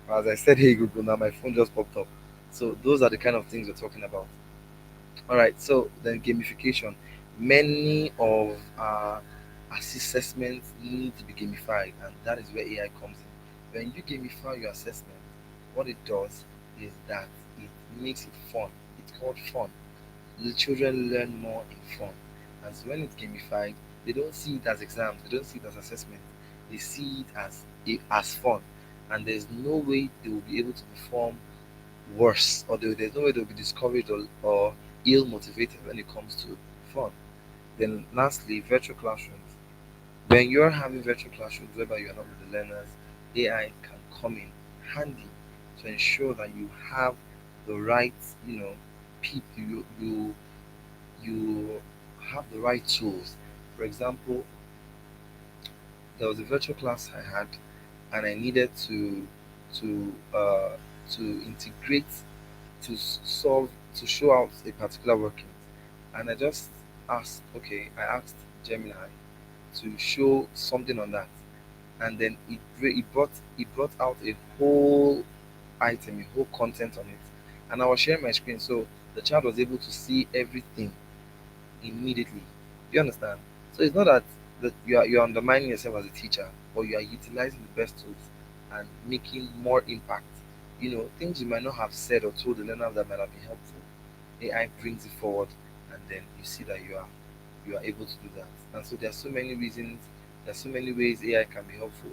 As I said, "Hey Google," now my phone just popped up. So those are the kind of things we're talking about. All right, so then gamification. Many of our assessments need to be gamified, and that is where AI comes in. When you gamify your assessment, what it does is that it makes it fun. It's called fun. The children learn more in fun. And so when it's gamified, they don't see it as exams, they don't see it as assessment. They see it as fun. And there's no way they will be able to perform worse, or there's no way they'll be discouraged or ill motivated when it comes to fun. Then lastly, virtual classrooms. When you're having virtual classrooms whereby you're not with the learners, AI can come in handy to ensure that you have the right, people, you have the right tools. For example, there was a virtual class I had, and I needed to uh, to integrate, solve, to show out a particular working, and I asked Gemini to show something on that, and then it brought out a whole item, a whole content on it, and I was sharing my screen, so the child was able to see everything immediately. Do you understand? So it's not that you're undermining yourself as a teacher, but you are utilizing the best tools and making more impact. Things you might not have said or told the learner that might have been helpful. AI brings it forward, and then you see that you are able to do that. And so there are so many reasons, there are so many ways AI can be helpful.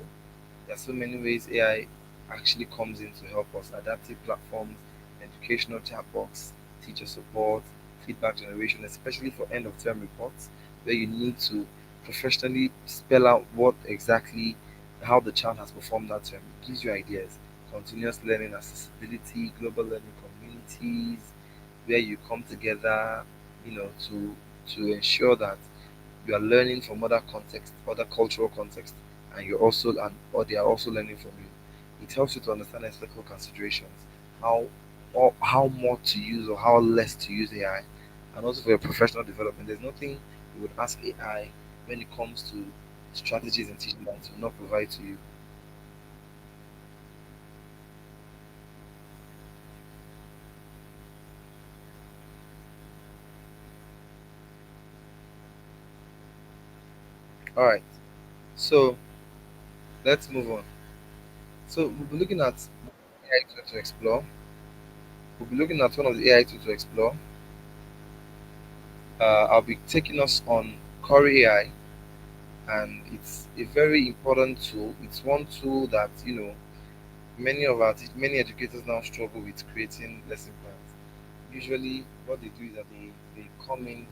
There are so many ways AI actually comes in to help us. Adaptive platforms, educational chatbots, teacher support, feedback generation, especially for end of term reports, where you need to professionally spell out what exactly how the child has performed that term. It gives you ideas. Continuous learning, accessibility, global learning communities, where you come together, to ensure that you are learning from other context, other cultural context, and you're also and or they are also learning from you. It helps you to understand ethical considerations, how or how more to use or how less to use AI, and also for your professional development. There's nothing you would ask AI when it comes to strategies and teaching that it will not provide to you. All right, so let's move on. So we'll be looking at AI tool to explore. We'll be looking at one of the AI tools to explore. I'll be taking us on Corey AI, and it's a very important tool. It's one tool that many educators now struggle with creating lesson plans. Usually, what they do is that they come in,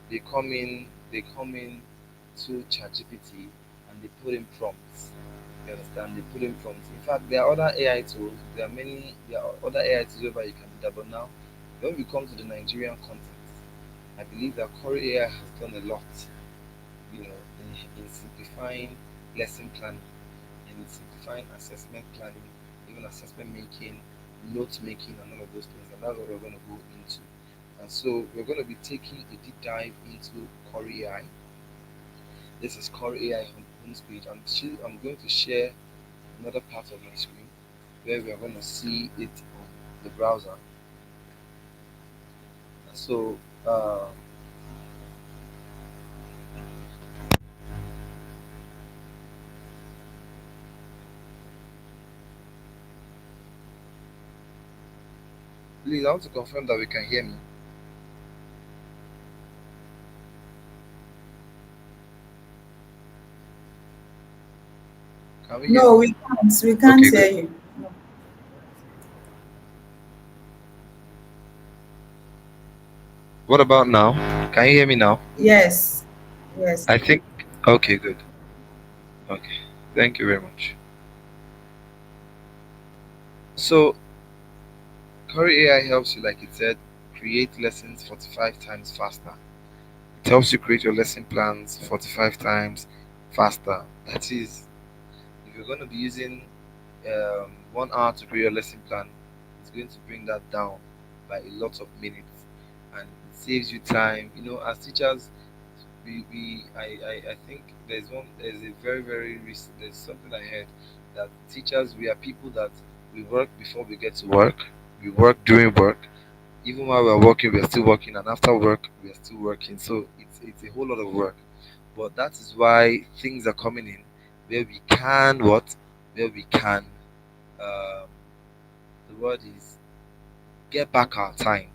they come in to ChatGPT and they put in prompts. You understand? They put in prompts. In fact, there are other AI tools. There are other AI tools where you can do that. But now, when we come to the Nigerian context, I believe that Corey AI has done a lot, in simplifying lesson planning, in simplifying assessment planning, even assessment making, note making, and all of those things. And that's what we're going to go into. And so we're going to be taking a deep dive into Corey AI. This is Corey AI on homepage. I'm going to share another part of my screen where we are going to see it on the browser. And so, please, I want to confirm that we can hear me. Can we hear No, me? we can't. We can't Okay, hear good. you. No. What about now? Can you hear me now? Yes. Yes. I think. Okay, good. Okay. Thank you very much. So, Corey AI helps you, like it said, create lessons 45 times faster. It helps you create your lesson plans 45 times faster. That is, if you're going to be using 1 hour to create your lesson plan, it's going to bring that down by a lot of minutes, and it saves you time. As teachers, I think there's a very recent there's something I heard that teachers, we are people that we work before we get to work, we work during work, even while we're working we're still working, and after work we're still working. So it's a whole lot of work. But that is why things are coming in where we can what where we can um, the word is get back our time,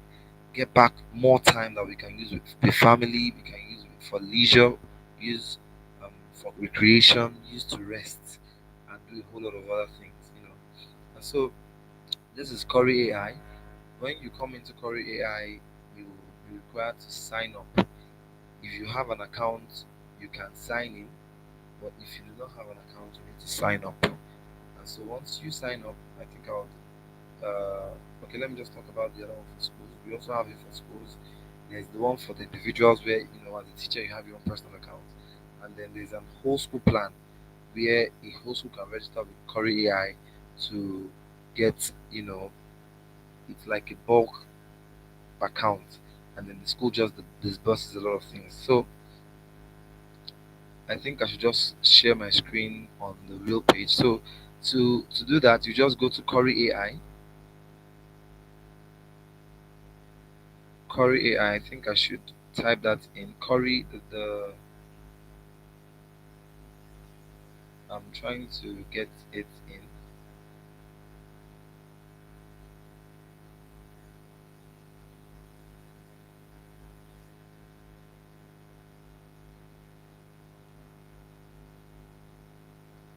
get back more time that we can use with the family, we can use it for leisure, use for recreation, use to rest, and do a whole lot of other things. And so this is Corey AI. When you come into Corey AI, you will be required to sign up. If you have an account, you can sign in, but if you do not have an account, you need to sign up. And so once you sign up, I think I'll okay, let me just talk about the other one for schools. We also have it for schools. There's the one for the individuals where, as a teacher, you have your own personal account. And then there's a whole school plan where a whole school can register with Corey AI to get, it's like a bulk account. And then the school just disburses a lot of things. So I think I should just share my screen on the real page. So to do that, you just go to Corey AI. Corey AI. I think I should type that in. Corey, I'm trying to get it in.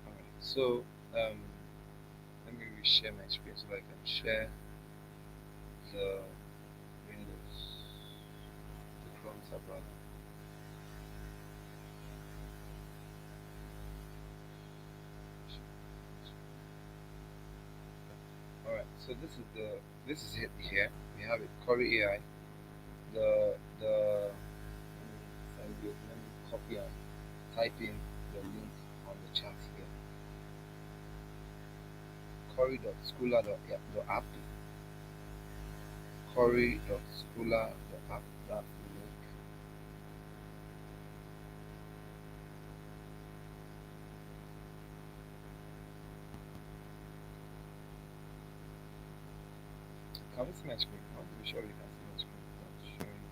Alright. So um, let me reshare my screen so I can share the Windows, the Chrome tab rather. So this is it here. We have it. Corey AI. The let me copy and type in the link on the chat here. Corey.schooler.app. Corey.schooler.app. That's the link. Can we see my screen? I'm pretty sure you can see my screen. Not showing.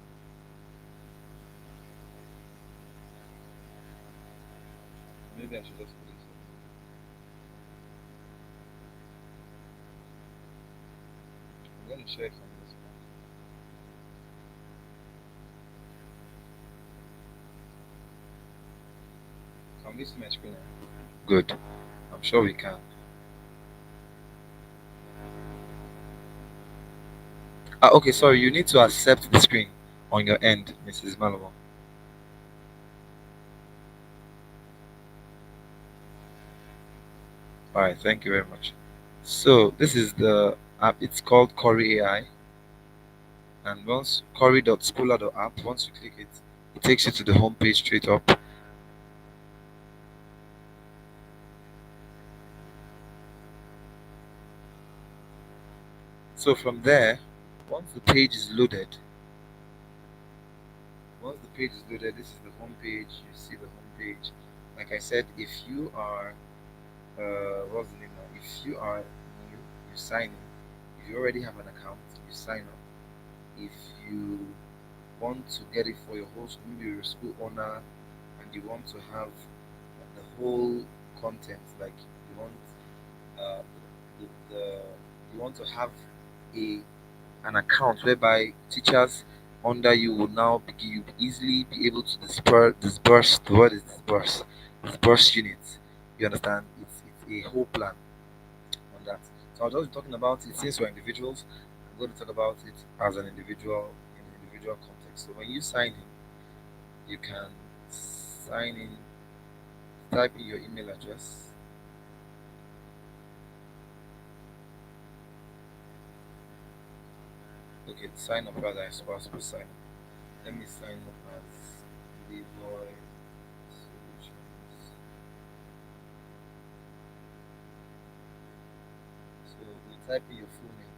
Maybe I should just put it. I'm going to share it from this one. Can we see my screen now? Good. I'm sure we can. Okay, sorry. You need to accept the screen on your end, Mrs. Malamo. All right. Thank you very much. So this is the app. It's called Corey AI, and once Corey.schooler.app, once you click it, it takes you to the home page straight up. So from there, once the page is loaded, once the page is loaded, this is the home page. You see the home page. Like I said, if you are what's the name now? If you are new, you sign in. If you already have an account, you sign up. If you want to get it for your whole school, maybe you're a school owner and you want to have the whole content, like you want uh, the you want to have a an account whereby teachers under you will now you easily be able to disperse the word is disperse units. You understand? It's a whole plan on that. So I'll just be talking about it since we're individuals. I'm going to talk about it as an individual in an individual context. So when you sign in, you can sign in, type in your email address. Okay, sign up rather, I suppose to sign up. Let me sign up as Leroy Solutions. So you type in your full name,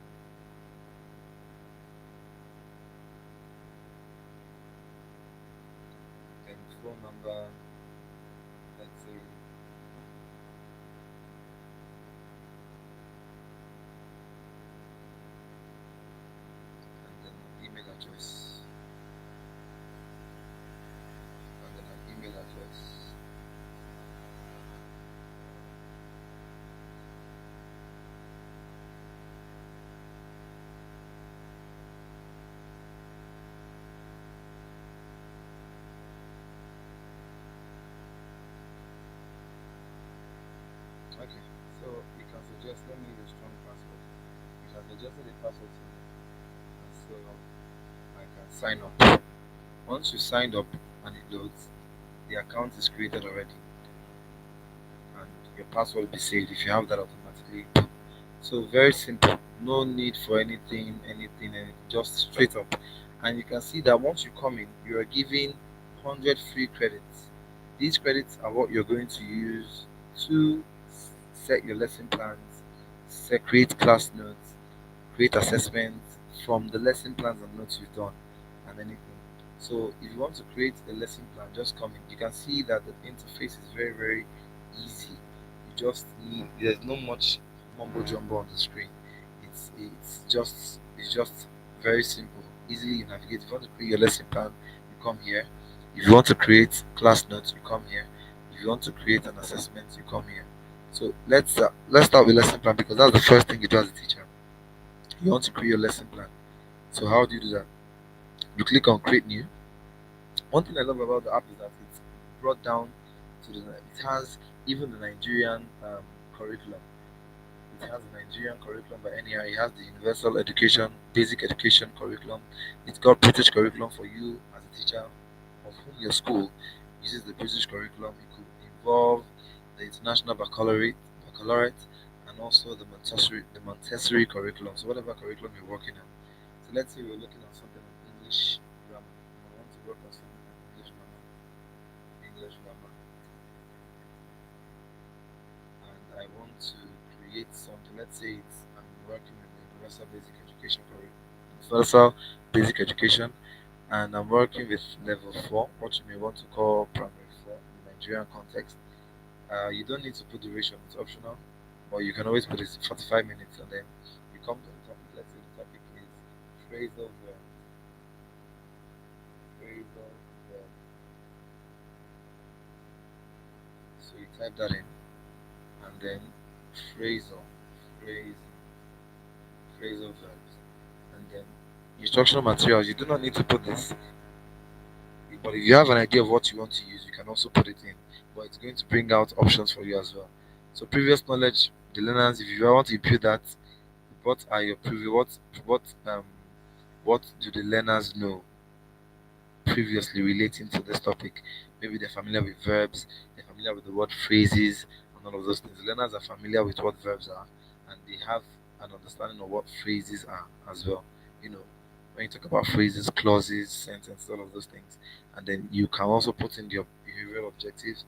then phone number, let's say, and then email address, and then an email address. Okay, so you can suggest, let me use a strong password. You can suggest a password to me, and so I can sign up. Once you signed up and it loads, the account is created already, and your password will be saved if you have that automatically. So very simple. No need for anything, just straight up. And you can see that once you come in, you are given 100 free credits. These credits are what you're going to use to set your lesson plans, create class notes, create assessments from the lesson plans and notes you've done, and anything. So if you want to create a lesson plan, just come in. You can see that the interface is very easy. You just need there's no much mumbo jumbo on the screen. It's just very simple. Easily you navigate. If you want to create your lesson plan, you come here. If you want to create class notes, you come here. If you want to create an assessment, you come here. So let's start with lesson plan because that's the first thing you do as a teacher. You want to create your lesson plan. So how do you do that? You click on create new. One thing I love about the app is that it's brought down to it has even the Nigerian curriculum. It has the Nigerian curriculum by NEI. It has the Universal Education, Basic Education curriculum. It's got British curriculum for you as a teacher of whom your school uses the British curriculum. It could involve the International Baccalaureate, and and also the Montessori curriculum. So whatever curriculum you're working on. So let's say we're looking at something on English grammar. I want to work on something like English grammar, and I want to create something. Let's say I'm working in the universal basic education, and I'm working with level four, what you may want to call primary four in the Nigerian context. You don't need to put duration; it's optional, but you can always put it 45 minutes, and then you come to the topic. Let's say the topic is phrasal verb, phrasal verb. So you type that in, and then phrasal, phrase, phrasal verbs, and then instructional materials. You do not need to put this, but if you have an idea of what you want to use, you can also put it in. But it's going to bring out options for you as well. So previous knowledge, the learners, if you want to impute that, what are your previous what do the learners know previously relating to this topic? Maybe they're familiar with verbs, they're familiar with the word phrases, and all of those things. Learners are familiar with what verbs are, and they have an understanding of what phrases are as well. You know, when you talk about phrases, clauses, sentences, all of those things, and then you can also put in your behavioral objectives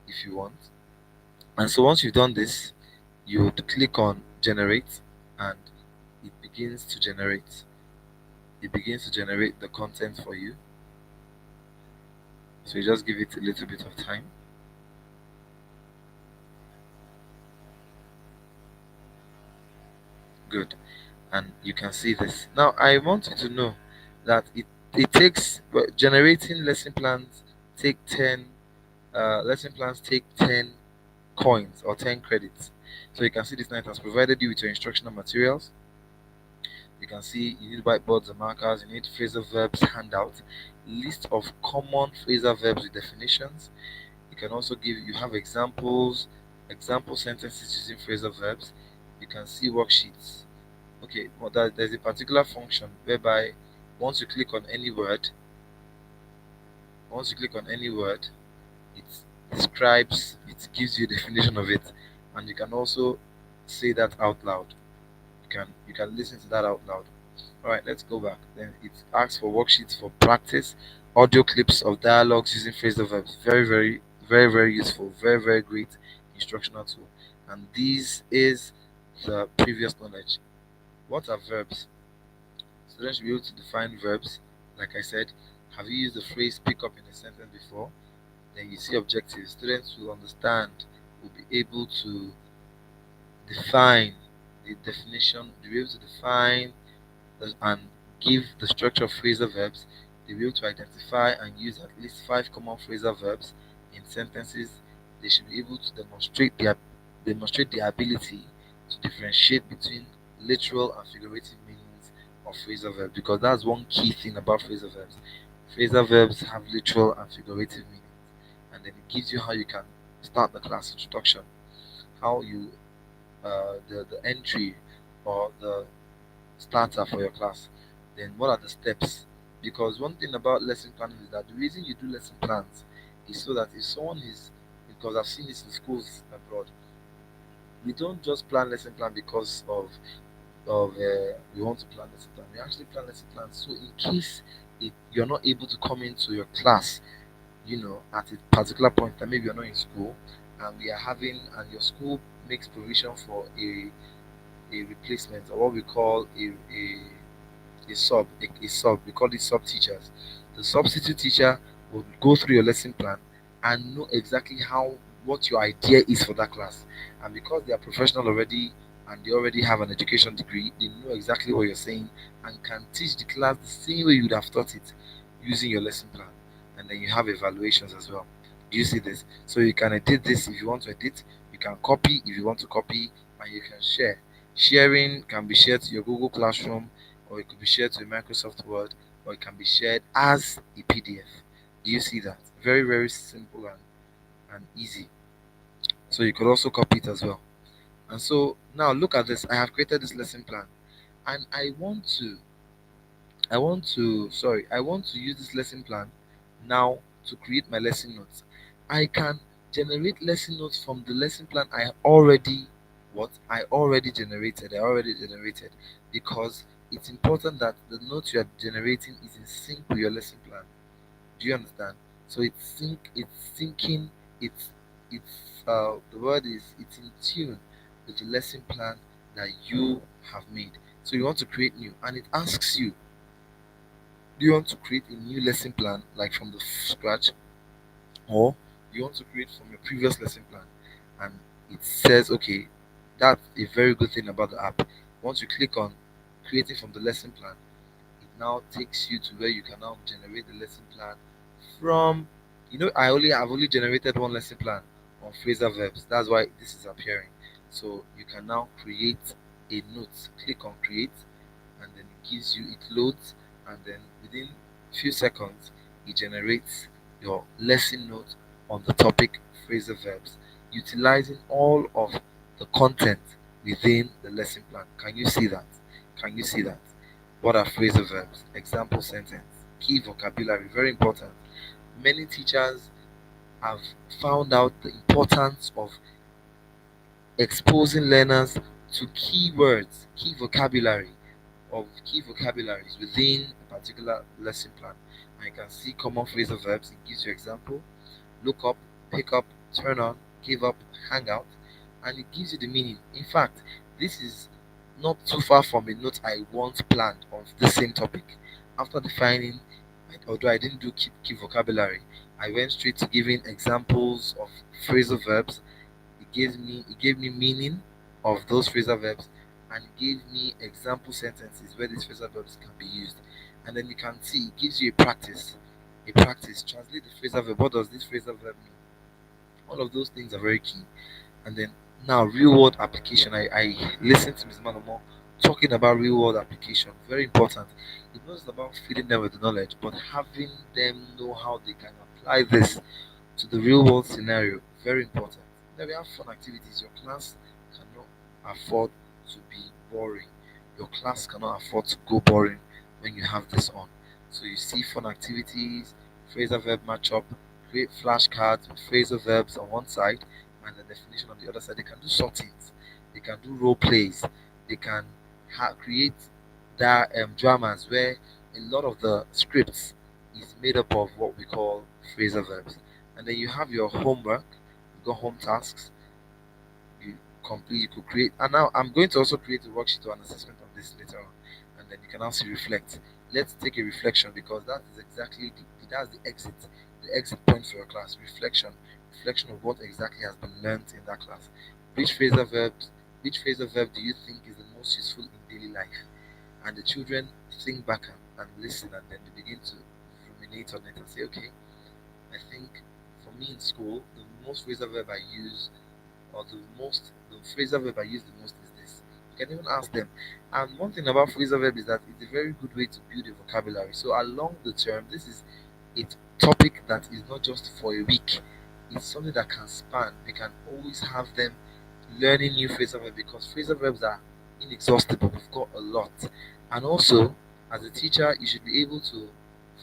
if you want. And so once you've done this, you would click on generate, and it begins to generate. It begins to generate the content for you. So you just give it a little bit of time. Good. And you can see this. Now I want you to know that it takes generating lesson plans take 10 lesson plans take 10 coins or 10 credits. So you can see this now it has provided you with your instructional materials. You can see you need whiteboards and markers, you need phrasal verbs handout, list of common phrasal verbs with definitions. You can also you have examples, example sentences using phrasal verbs. You can see worksheets. Okay, but there's a particular function whereby once you click on any word, once you click on any word, it it gives you a definition of it, and you can also say that out loud. You can listen to that out loud. All right, let's go back. Then it asks for worksheets for practice, audio clips of dialogues using phrasal verbs. Very, very, very, very useful. Very, very great instructional tool. And this is the previous knowledge. What are verbs? Students should be able to define verbs. Like I said, have you used the phrase pick up in a sentence before? Then you see objectives. Students will understand, will be able to define the definition, they'll be able to define and give the structure of phrasal verbs. They'll be able to identify and use at least five common phrasal verbs in sentences. They should be able to demonstrate their ability to differentiate between literal and figurative meanings of phrasal verbs, because that's one key thing about phrasal verbs. Phrasal verbs have literal and figurative meanings, and then it gives you how you can start the class introduction, how you the entry or the starter for your class. Then what are the steps? Because one thing about lesson planning is that the reason you do lesson plans is so that if someone is, because I've seen this in schools abroad, we don't just plan lesson plan because of we want to plan lesson plan. We actually plan lesson plans so in case you're not able to come into your class, at a particular point that maybe you're not in school, and we are having and your school makes provision for a replacement, or what we call a sub. We call it sub teachers. The substitute teacher will go through your lesson plan and know exactly what your idea is for that class. And because they are professional already and they already have an education degree, they know exactly what you're saying and can teach the class the same way you would have taught it using your lesson plan. And then you have evaluations as well. Do you see this? So you can edit this if you want to edit, you can copy if you want to copy, and you can share. Sharing can be shared to your Google Classroom, or it could be shared to a Microsoft Word, or it can be shared as a PDF. Do you see that? Very, very simple and easy. So you could also copy it as well. And so now look at this. I have created this lesson plan, and I want to use this lesson plan now to create my lesson notes. I can generate lesson notes from the lesson plan I already what I already generated because it's important that the notes you are generating is in sync with your lesson plan. Do you understand? So it's syncing, it's the word is it's in tune with the lesson plan that you have made. So you want to create new, and it asks you, do you want to create a new lesson plan like from the scratch, or you want to create from your previous lesson plan? And it says, okay, that's a very good thing about the app. Once you click on creating from the lesson plan, it now takes you to where you can now generate the lesson plan from. I've only generated one lesson plan on phrasal verbs. That's why this is appearing. So you can now create a note. Click on create, and then it loads, and then within few seconds it generates your lesson note on the topic phrasal verbs, utilizing all of the content within the lesson plan. Can you see that? Can you see that? What are phrasal verbs? Example sentence, key vocabulary, very important. Many teachers have found out the importance of exposing learners to keywords, key vocabularies within a particular lesson plan. And you can see common phrasal verbs. It gives you example: look up, pick up, turn on, give up, hang out, and it gives you the meaning. In fact, this is not too far from a note I once planned on the same topic. After defining, although I didn't do key vocabulary, I went straight to giving examples of phrasal verbs. It gave me meaning of those phrasal verbs, and it gave me example sentences where these phrasal verbs can be used. And then you can see it gives you a practice. A practice. Translate the phrasal verb. What does this phrasal verb mean? All of those things are very key. And then now real world application. I listened to Ms. Manomo talking about real world application. Very important. It's not just about feeding them with the knowledge, but having them know how they can apply this to the real world scenario. Very important. Then we have fun activities. Your class cannot afford to be boring. Your class cannot afford to go boring when you have this on. So you see fun activities, phrasal verb matchup, create flashcards with phrasal verbs on one side and the definition on the other side. They can do sortings, they can do role plays, they can create dramas where a lot of the scripts is made up of what we call phrasal verbs. And then you have your homework, you got home tasks, you complete, you could create. And now I'm going to also create a worksheet or an assessment of this later on. And then you can also reflect. Let's take a reflection because that is exactly that's the exit point for your class. Reflection of what exactly has been learned in that class. Which phrasal verbs, which phrasal verb do you think is the most useful in daily life? And the children think back and listen, and then they begin to ruminate on it and say, okay, I think for me in school, the most phrasal verb I use, or the phrasal verb I use the most is this. You can even ask them. And one thing about phrasal verb is that it's a very good way to build a vocabulary. So along the term, this is a topic that is not just for a week. It's something that can span. We can always have them learning new phrasal verbs because phrasal verbs are inexhaustible. We've got a lot. And also, as a teacher, you should be able to,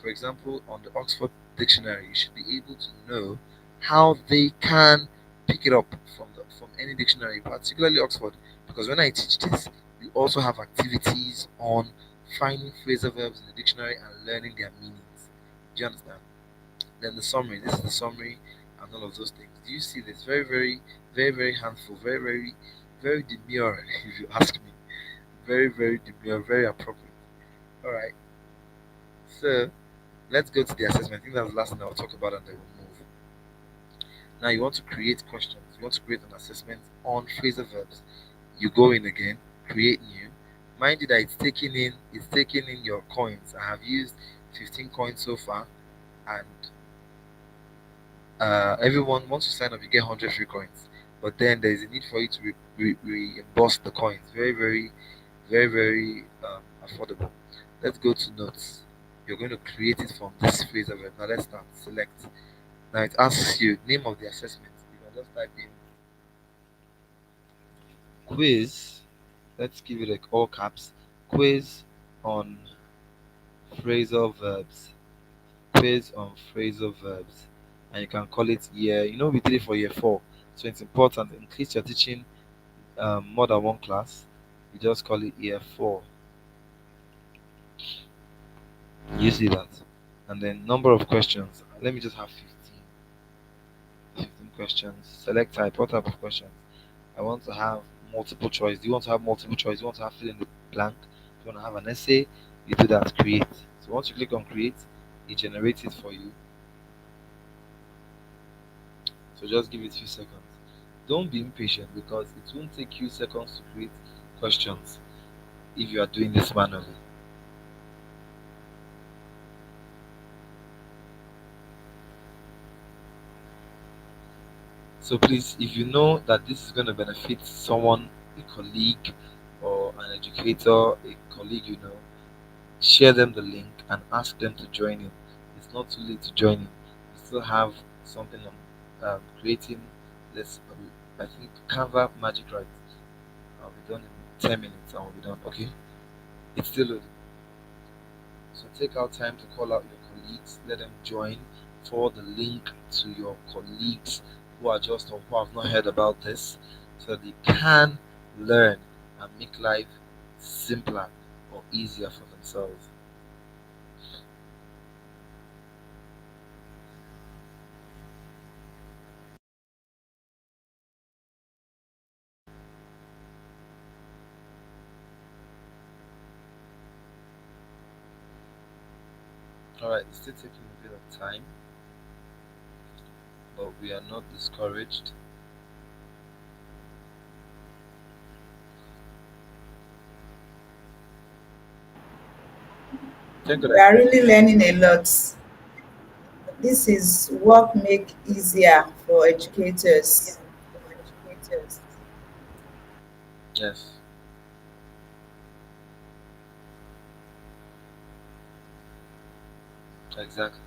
for example, on the Oxford Dictionary, you should be able to know how they can pick it up from any dictionary, particularly Oxford. Because when I teach this, we also have activities on finding phrasal verbs in the dictionary and learning their meanings. Do you understand? Then the summary. This is the summary and all of those things. Do you see this? Very, very, very, very handful. Very, very, very demure, if you ask me. Very, very demure. Very appropriate. All right. So let's go to the assessment. I think that's the last thing I'll talk about, and then we'll move. Now you want to create questions. You want to create an assessment on phrasal verbs. You go in again, create new. Mind you that it's taking in your coins. I have used 15 coins so far, and everyone once you sign up you get 100 free coins. But then there is a need for you to reimburse the coins. Very, very, very, very affordable. Let's go to notes. You're going to create it from this phrasal verb. Now let's start. Select. Now it asks you name of the assessment. You can just type in quiz. Let's give it like all caps. Quiz on phrasal verbs. Quiz on phrasal verbs. And you can call it year. We did it for year 4. So it's important in case you're teaching more than one class, you just call it year 4. You see that? And then number of questions. Let me just have 15 questions. Select type. What type of questions? I want to have multiple choice. Do you want to have multiple choice? Do you want to have fill in the blank? Do you want to have an essay? You do that, create. So once you click on create, it generates it for you. So just give it a few seconds. Don't be impatient because it won't take you seconds to create questions if you are doing this manually. So please, if you know that this is going to benefit someone, a colleague or an educator, a colleague you know, share them the link and ask them to join in. It's not too late to join in. We still have something on creating this. I think Canva Magic Right. I'll be done in 10 minutes and we'll be done. Okay, it's still loading. So take out time to call out your colleagues, let them join, forward the link to your colleagues who are just or who have not heard about this so they can learn and make life simpler or easier for themselves. Alright, it's still taking a bit of time, but we are not discouraged. Thank God We I are said really learning a lot. This is work make easier for educators. yes, exactly.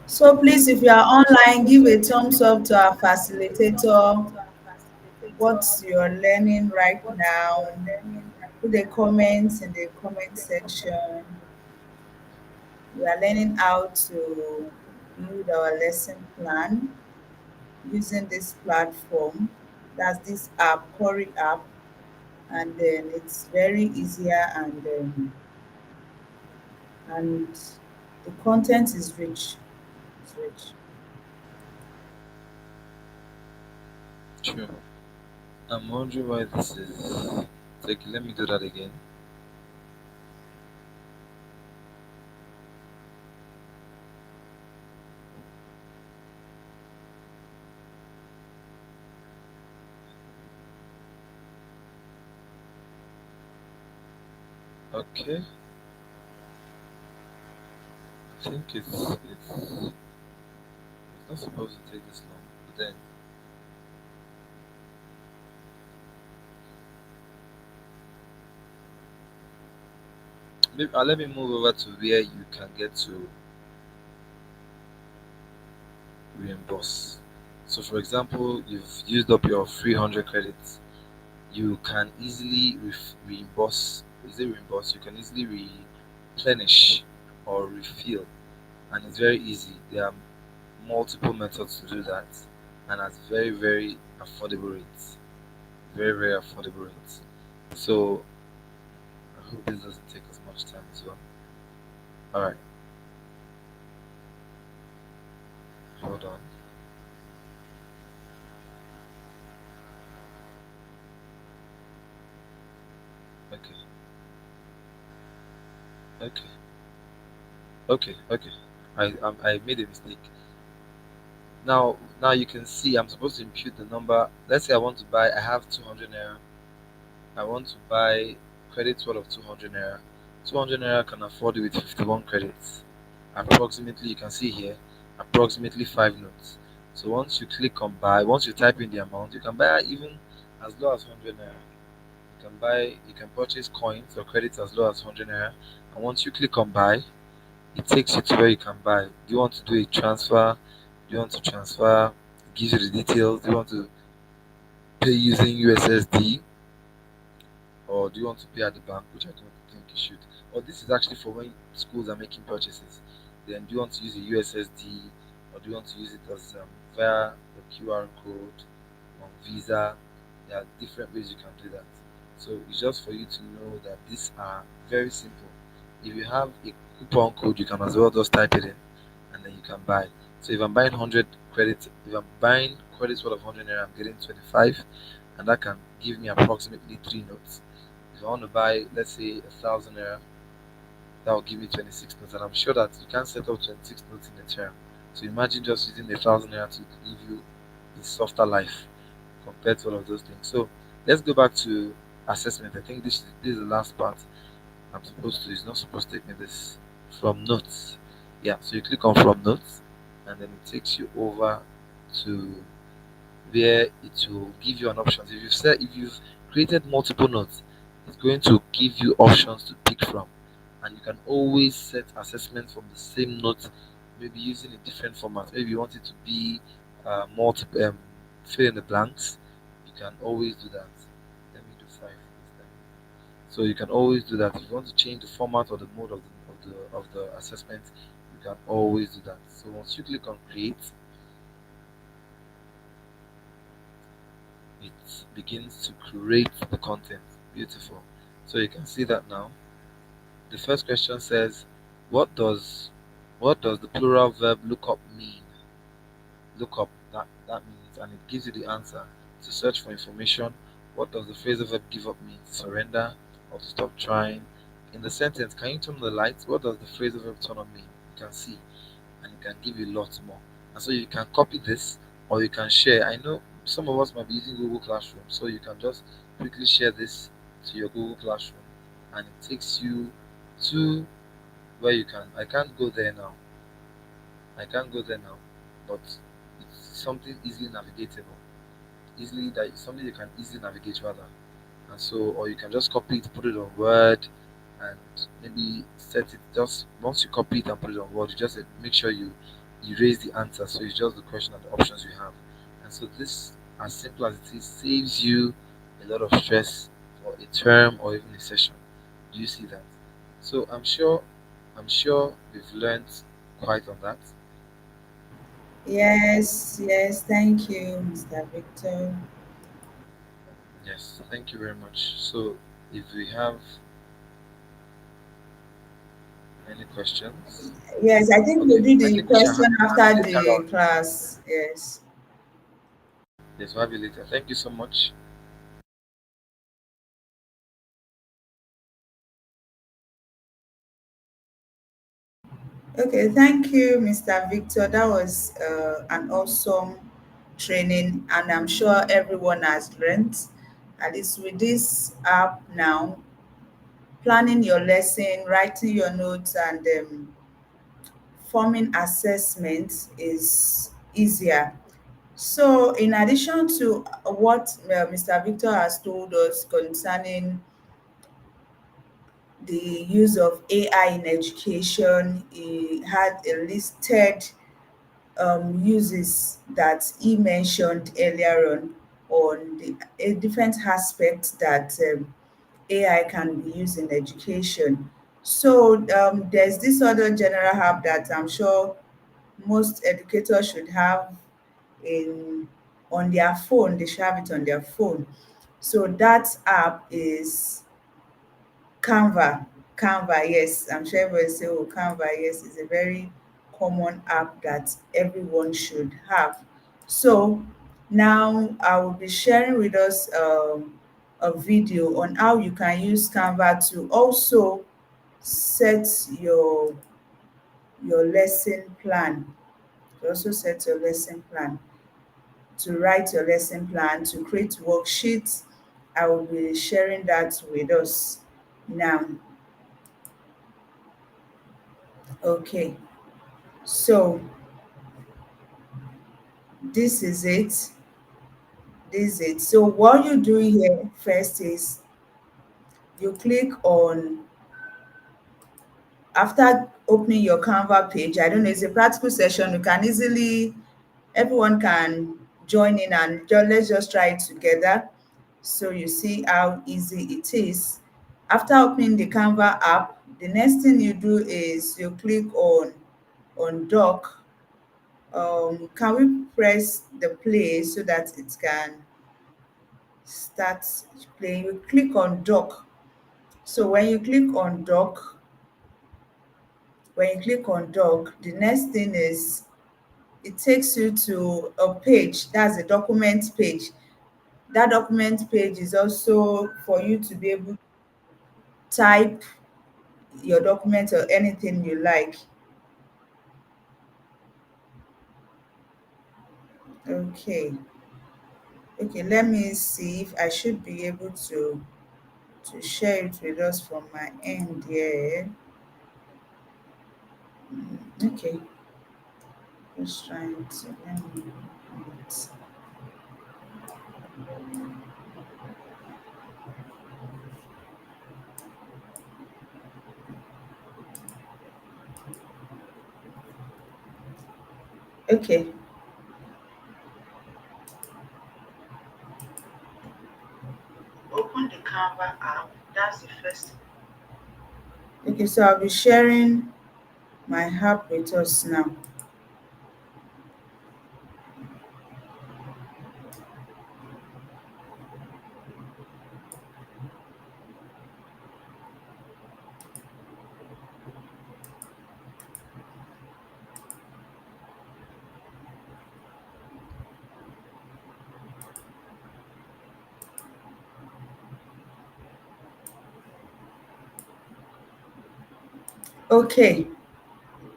So please, if you are online, give a thumbs up to our facilitator. What you're learning right now. Put the comments in the comment section. We are learning how to build our lesson plan using this platform. That's this app, Corey app, and then it's very easier and the content is rich. It's rich. True. I'm wondering why this is. Take, let me do that again. Okay, I think it's not supposed to take this long, but then maybe let me move over to where you can get to reimburse. So, for example, you've used up your 300 credits. You can easily reimburse. Is it reimburse? You can easily replenish or refill, and it's very easy. There are multiple methods to do that, and at very affordable rates. Very affordable rates. So, I hope this doesn't take as much time as well. All right, hold on. Okay, okay, okay. I made a mistake. Now you can see I'm supposed to impute the number. Let's say I want to buy. I have 200 naira. I want to buy credits worth of 200 naira. 200 naira can afford it with 51 credits. Approximately, you can see here, approximately 5 notes. So once you click on buy, once you type in the amount, you can buy even as low as 100 naira. You can purchase coins or credits as low as 100 naira. And once you click on buy, it takes you to where you can buy. Do you want to do a transfer? Do you want to transfer? It gives you the details. Do you want to pay using USSD or do you want to pay at the bank, which I don't think you should? Or this is actually for when schools are making purchases. Then do you want to use a USSD or do you want to use it as via the QR code on Visa. There are different ways you can do that. So it's just for you to know that these are very simple. If you have a coupon code, you can as well just type it in and then you can buy. So if I'm buying 100 credits, if I'm buying credits worth of 100 naira, I'm getting 25, and that can give me approximately three notes. If I want to buy, let's say, 1,000 naira, that will give me 26 notes, and I'm sure that you can't set up 26 notes in a term. So imagine just using 1,000 naira to give you a softer life compared to all of those things. So let's go back to assessment. I think this is the last part. I'm supposed to, it's not supposed to take me this from notes. Yeah, so you click on from notes, and then it takes you over to where it will give you an option. If you've created multiple notes, it's going to give you options to pick from, and you can always set assessments from the same note, maybe using a different format. Maybe you want it to be multiple, fill in the blanks. You can always do that. Let me do five this time. So you can always do that. If you want to change the format or the mode of the assessment, you can always do that. So once you click on create, it begins to create the content. Beautiful. So you can see that now. The first question says, what does what does the plural verb look up mean? Look up, that means, and it gives you the answer. To search for information, what does the phrasal verb give up mean? To surrender or to stop trying? In the sentence, can you turn on the lights? What does the phrasal verb turn on mean? You can see, and it can give you lots more. And so you can copy this or you can share. I know some of us might be using Google Classroom, so you can just quickly share this to your Google Classroom, and it takes you to where you can. I can't go there now. I can't go there now, but it's something easily navigatable. Easily that something you can easily navigate rather. And so, or you can just copy it, put it on Word, and maybe set it. Just once you copy it and put it on Word, you just make sure you erase the answer. So it's just the question and the options you have. And so this, as simple as it is, saves you a lot of stress for a term or even a session. Do you see that? So I'm sure we've learned quite on that. Yes, yes, thank you, Mr. Victor. Yes, thank you very much. So if we have any questions, Yes, I think we'll okay, do I the think we shall question have you after later the on. class. Yes. Yes, we'll have you later. Thank you so much. Okay, thank you, Mr. Victor. That was an awesome training, and I'm sure everyone has learned. At least with this app now, planning your lesson, writing your notes, and forming assessments is easier. So, in addition to what Mr. Victor has told us concerning the use of AI in education, he had a listed uses that he mentioned earlier on the different aspects that AI can be used in education. So there's this other general app that I'm sure most educators should have in on their phone. They should have it on their phone. So that app is Canva. Canva, yes. I'm sure everybody say, oh, Canva, yes, is a very common app that everyone should have. So now I will be sharing with us a video on how you can use Canva to also set your lesson plan. To also set your lesson plan, to write your lesson plan, to create worksheets. I will be sharing that with us now. Okay, so this is it. This is it. So what you do here first is you click on, after opening your Canva page, I don't know, it's a practical session. You can easily, everyone can join in and let's just try it together. So you see how easy it is. After opening the Canva app, the next thing you do is you click on doc. Can we press the play so that it can start playing? We click on dock. So when you click on dock, the next thing is it takes you to a page. That's a document page. That document page is also for you to be able to type your document or anything you like. Okay. Okay, let me see if I should be able to share it with us from my end here. Okay, just trying to let me wait. Okay, open the Canva app. That's the first. Okay, so I'll be sharing my app with us now. Okay,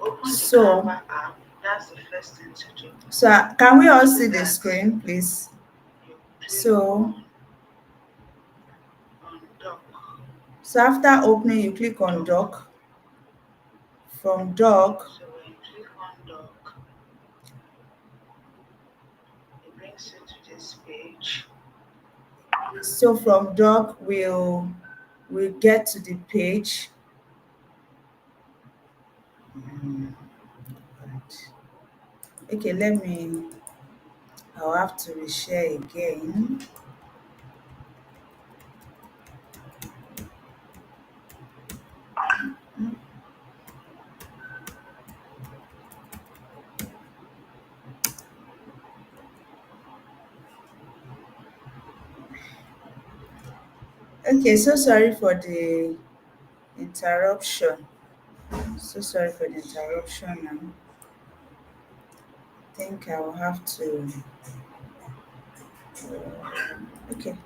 open the Okay. so Canva app. That's the first thing to do. So can we all see the that screen, please? You click So on dock. So after opening, you click on dock. From dock, so when you click on dock, it brings you to this page. So from dock, we'll get to the page. Right. Okay, I'll have to reshare again. Okay, so sorry for the interruption. So sorry for the interruption now. I think I will have to. Okay.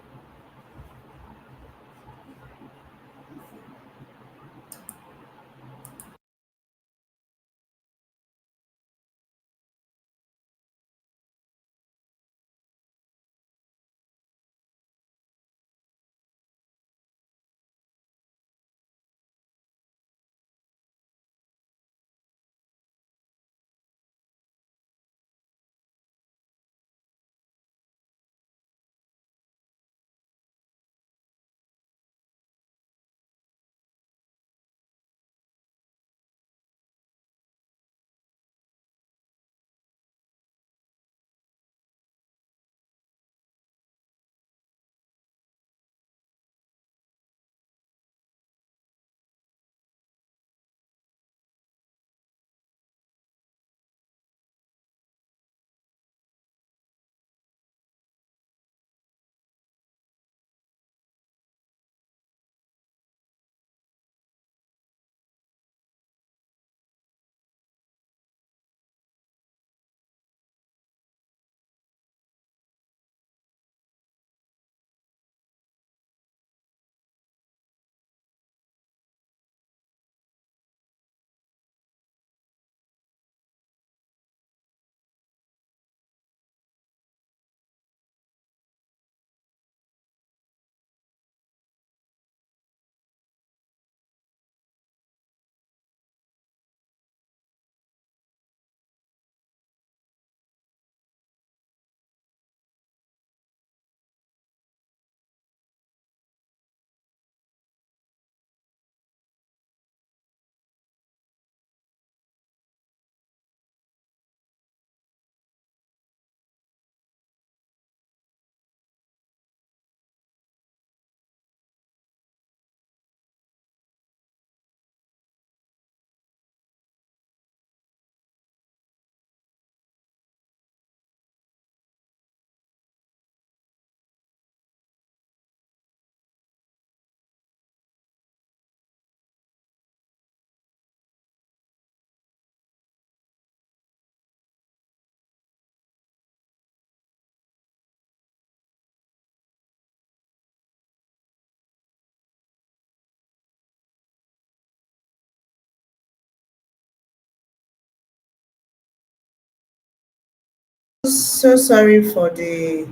So sorry for the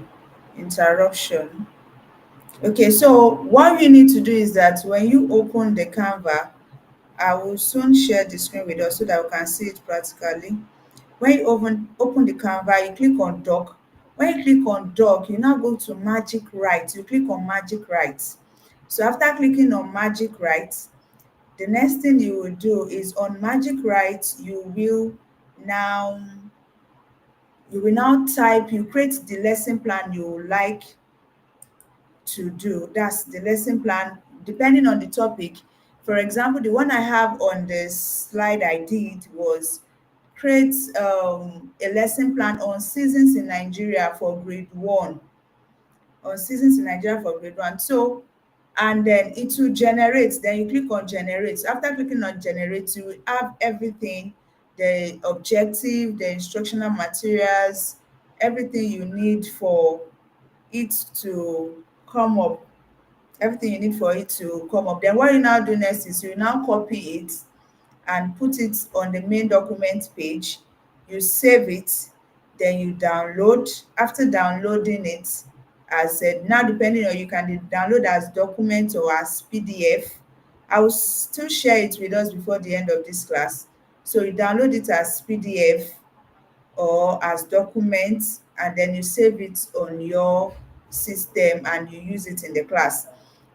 interruption. Okay, so what you need to do is that when you open the Canva, I will soon share the screen with us so that we can see it practically. When you open the Canva, you click on doc. When you click on doc, you now go to magic write. You click on magic write. So after clicking on magic write, the next thing you will do is on magic write, now type, you create the lesson plan you would like to do. That's the lesson plan depending on the topic. For example, the one I have on the slide I did was create a lesson plan on seasons in Nigeria for grade one. On seasons in Nigeria for grade one. So, and then it will generate. Then you click on generate. After clicking on generate, you will have everything, the objective, the instructional materials, everything you need for it to come up. Everything you need for it to come up. Then what you now do next is you now copy it and put it on the main document page. You save it, then you download. After downloading it, as said, now depending on, you can download as document or as PDF. I will still share it with us before the end of this class. So you download it as PDF or as documents, and then you save it on your system and you use it in the class.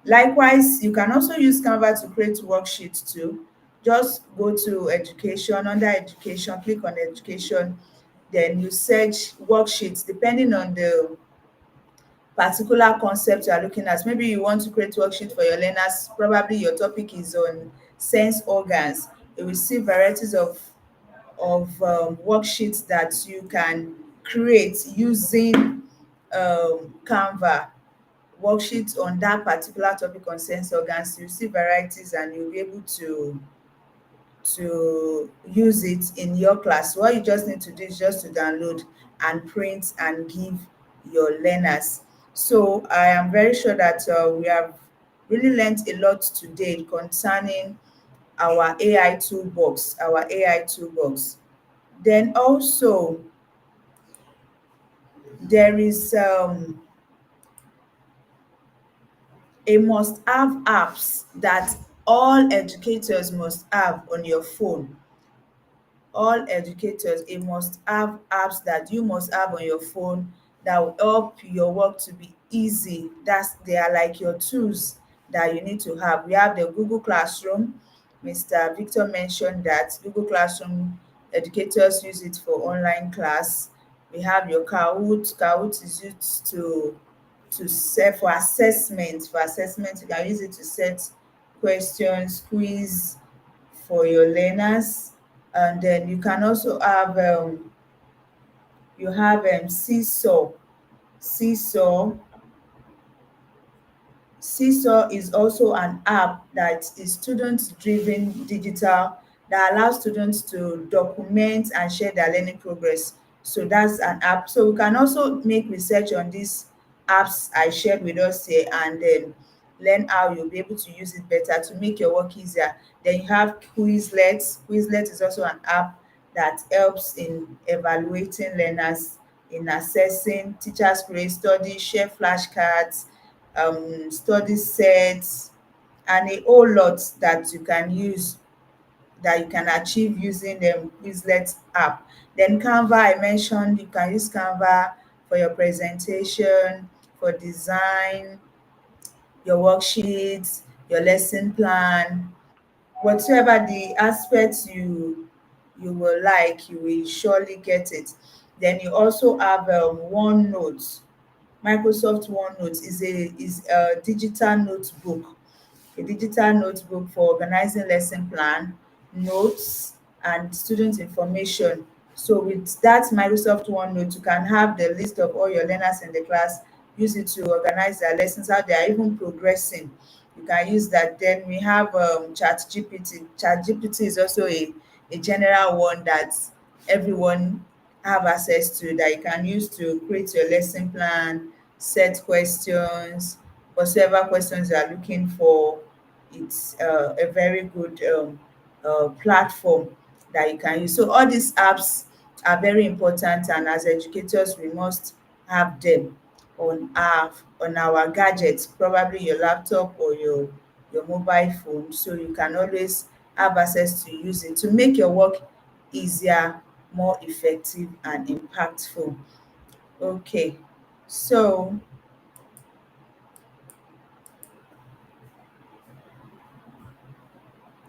Likewise, you can also use Canva to create worksheets too. Just go to education, under education, click on education, then you search worksheets depending on the particular concept you are looking at. Maybe you want to create worksheet for your learners, probably your topic is on sense organs. You will see varieties of worksheets that you can create using Canva. Worksheets on that particular topic on sense organs, you see varieties and you'll be able to use it in your class. What you just need to do is just to download and print and give your learners. So I am very sure that we have really learned a lot today concerning our AI toolbox, Then also there is a must have apps that all educators must have on your phone. All educators, a must have apps that you must have on your phone that will help your work to be easy. They are like your tools that you need to have. We have the Google Classroom. Mr. Victor mentioned that Google Classroom, educators use it for online class. We have your Kahoot. Kahoot is used to set for assessment. For assessment, you can use it to set questions, quiz for your learners. And then you can also have Seesaw. Seesaw Seesaw is also an app that is student-driven digital that allows students to document and share their learning progress. So that's an app. So we can also make research on these apps I shared with us here and then learn how you'll be able to use it better to make your work easier. Then you have Quizlet. Quizlet is also an app that helps in evaluating learners, in assessing. Teachers create studies, share flashcards, study sets, and a whole lot that you can use, that you can achieve using the Quizlet app. Then Canva, I mentioned you can use Canva for your presentation, for design, your worksheets, your lesson plan, whatsoever the aspects you will like, you will surely get it. Then you also have OneNote. Microsoft OneNote is a digital notebook for organizing lesson plan, notes, and student information. So with that Microsoft OneNote, you can have the list of all your learners in the class, use it to organize their lessons, how they are even progressing. You can use that. Then we have ChatGPT. ChatGPT is also a general one that everyone have access to, that you can use to create your lesson plan, set questions, whatever questions you are looking for. It's a very good platform that you can use. So all these apps are very important, and as educators we must have them on our gadgets, probably your laptop or your mobile phone, so you can always have access to use it to make your work easier, more effective and impactful. Okay, so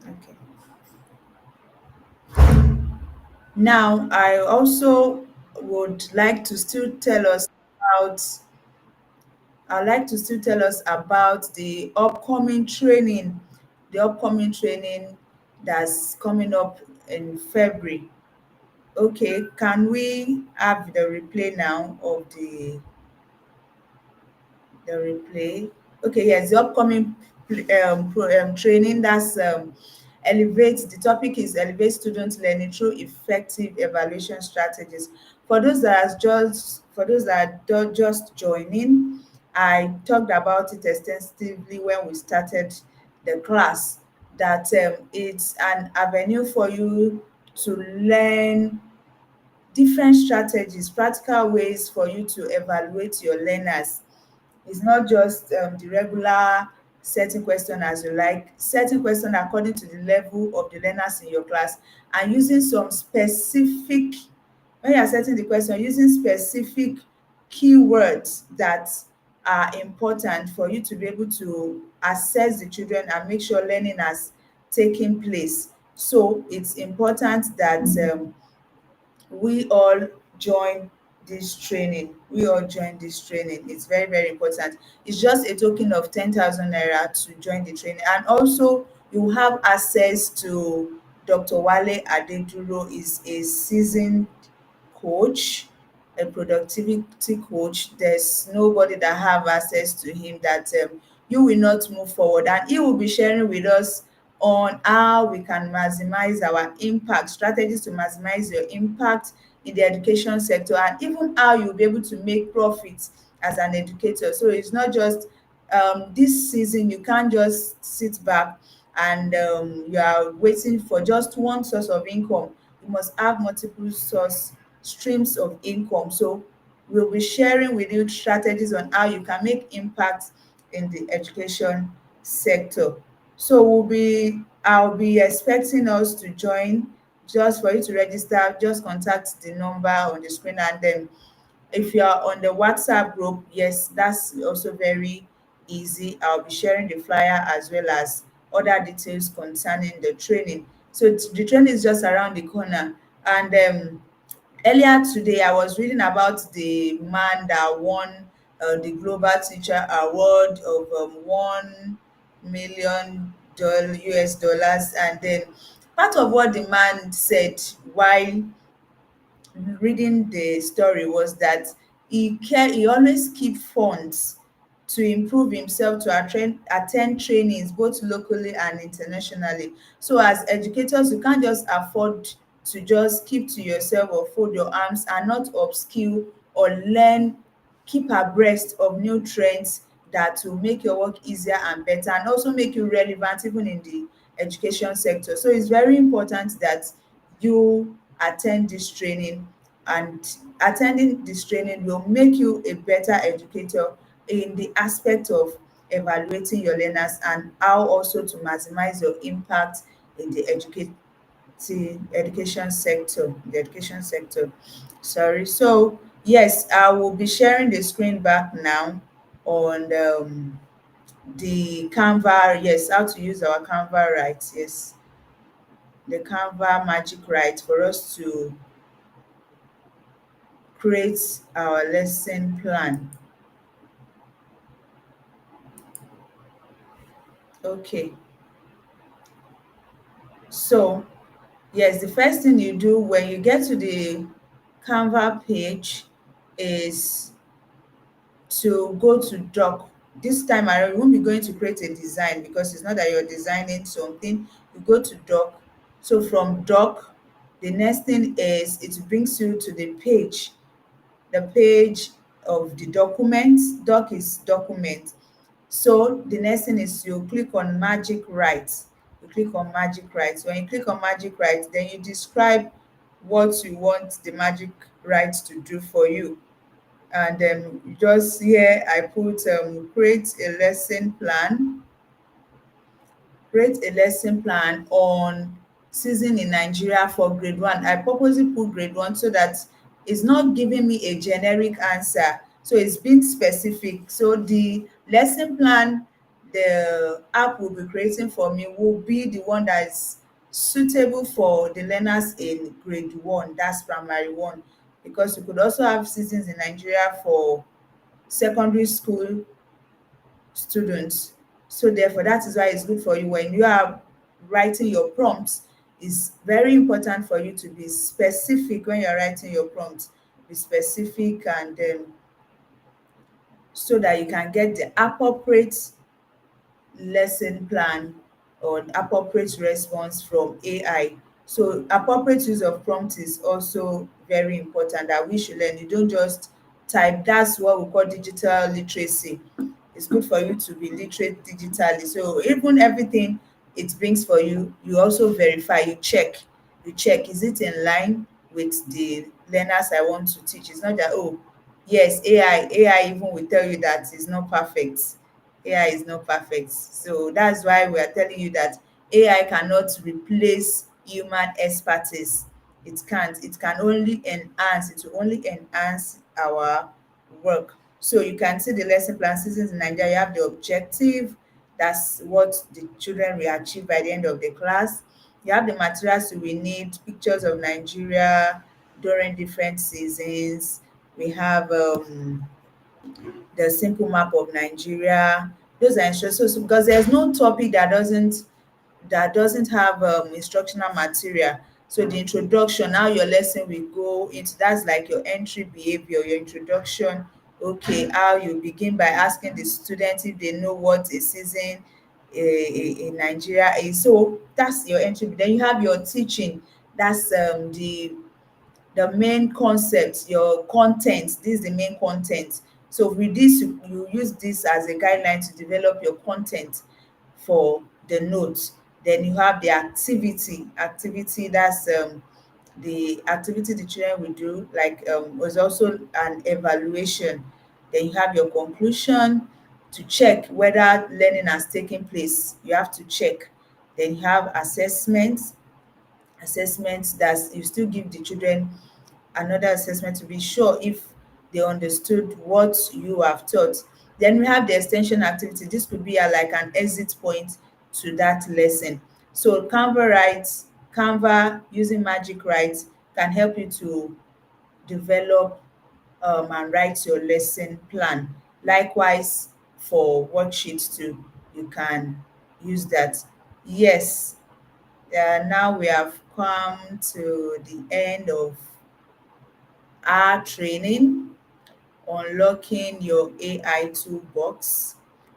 okay. Now I also would like to still tell us about I'd like to still tell us about the upcoming training that's coming up in February. Okay, can we have the replay now of the replay? Okay, yes, the upcoming training, that's elevate. The topic is elevate student learning through effective evaluation strategies. For those that are just joining, I talked about it extensively when we started the class, that it's an avenue for you to learn different strategies, practical ways for you to evaluate your learners. It's not just the regular setting question as you like, setting question according to the level of the learners in your class, and using some specific, when you are setting the question, using specific keywords that are important for you to be able to assess the children and make sure learning has taken place. So it's important that we all join we all join this training. It's very, very important. It's just a token of 10,000 naira to join the training, and also you have access to Dr. Wale Adeduro. Is a seasoned coach, a productivity coach. There's nobody that have access to him that you will not move forward, and he will be sharing with us on how we can maximize our impact, strategies to maximize your impact in the education sector, and even how you'll be able to make profits as an educator. So it's not just this season, you can't just sit back and you are waiting for just one source of income. You must have multiple source streams of income. So we'll be sharing with you strategies on how you can make impact in the education sector. So I'll be expecting us to join. Just for you to register, just contact the number on the screen, and then if you are on the WhatsApp group, yes, that's also very easy. I'll be sharing the flyer as well as other details concerning the training. So the training is just around the corner. And earlier today, I was reading about the man that won the Global Teacher Award of $1 million US dollars. And then part of what the man said while reading the story was that he always keep funds to improve himself, to attend trainings both locally and internationally. So as educators, you can't just afford to just keep to yourself or fold your arms and not upskill or learn, keep abreast of new trends that will make your work easier and better, and also make you relevant even in the education sector. So it's very important that you attend this training, and attending this training will make you a better educator in the aspect of evaluating your learners and how also to maximize your impact in the education sector. Sorry. So yes, I will be sharing the screen back now on the Canva. Yes, how to use our Canva right. Yes, the Canva magic right for us to create our lesson plan. Okay, so yes, the first thing you do when you get to the Canva page is to go to doc. This time around, you won't be going to create a design because it's not that you're designing something. You go to doc. So from doc, the next thing is it brings you to the page of the document. Doc is document. So the next thing is you click on magic write. You click on magic write. When you click on magic write, then you describe what you want the magic right to do for you. And just here I put create a lesson plan on season in Nigeria for grade one. I purposely put grade one so that it's not giving me a generic answer. So it's being specific. So the lesson plan the app will be creating for me will be the one that is suitable for the learners in grade one, that's primary one. Because you could also have seasons in Nigeria for secondary school students. So therefore, that is why it's good for you when you are writing your prompts. It's very important for you to be specific when you're writing your prompts. Be specific and so that you can get the appropriate lesson plan or appropriate response from AI. So appropriate use of prompt is also very important that we should learn. You don't just type. That's what we call digital literacy. It's good for you to be literate digitally. So even everything it brings for you, you also verify, you check. You check, is it in line with the learners I want to teach? It's not that, oh, yes, AI even will tell you that it's not perfect. AI is not perfect. So that's why we are telling you that AI cannot replace human expertise. It can't. It can only enhance. It will only enhance our work. So you can see the lesson plan seasons in Nigeria. You have the objective. That's what the children will achieve by the end of the class. You have the materials you will need, pictures of Nigeria during different seasons. We have the simple map of Nigeria. Those are instructions because there's no topic that doesn't have instructional material. So the introduction, how your lesson will go into, that's like your entry behavior, your introduction. Okay, how you begin by asking the students if they know what a season in Nigeria is. So that's your entry. Then you have your teaching. That's the main concept, your content. This is the main content. So with this, you use this as a guideline to develop your content for the notes. Then you have the activity, that's the activity the children will do, like was also an evaluation. Then you have your conclusion to check whether learning has taken place. You have to check. Then you have assessment that you still give the children another assessment to be sure if they understood what you have taught. Then we have the extension activity. This could be like an exit point to that lesson. So Canva using Magic Write can help you to develop and write your lesson plan. Likewise, for worksheets too, you can use that. Yes, now we have come to the end of our training, unlocking your AI toolbox,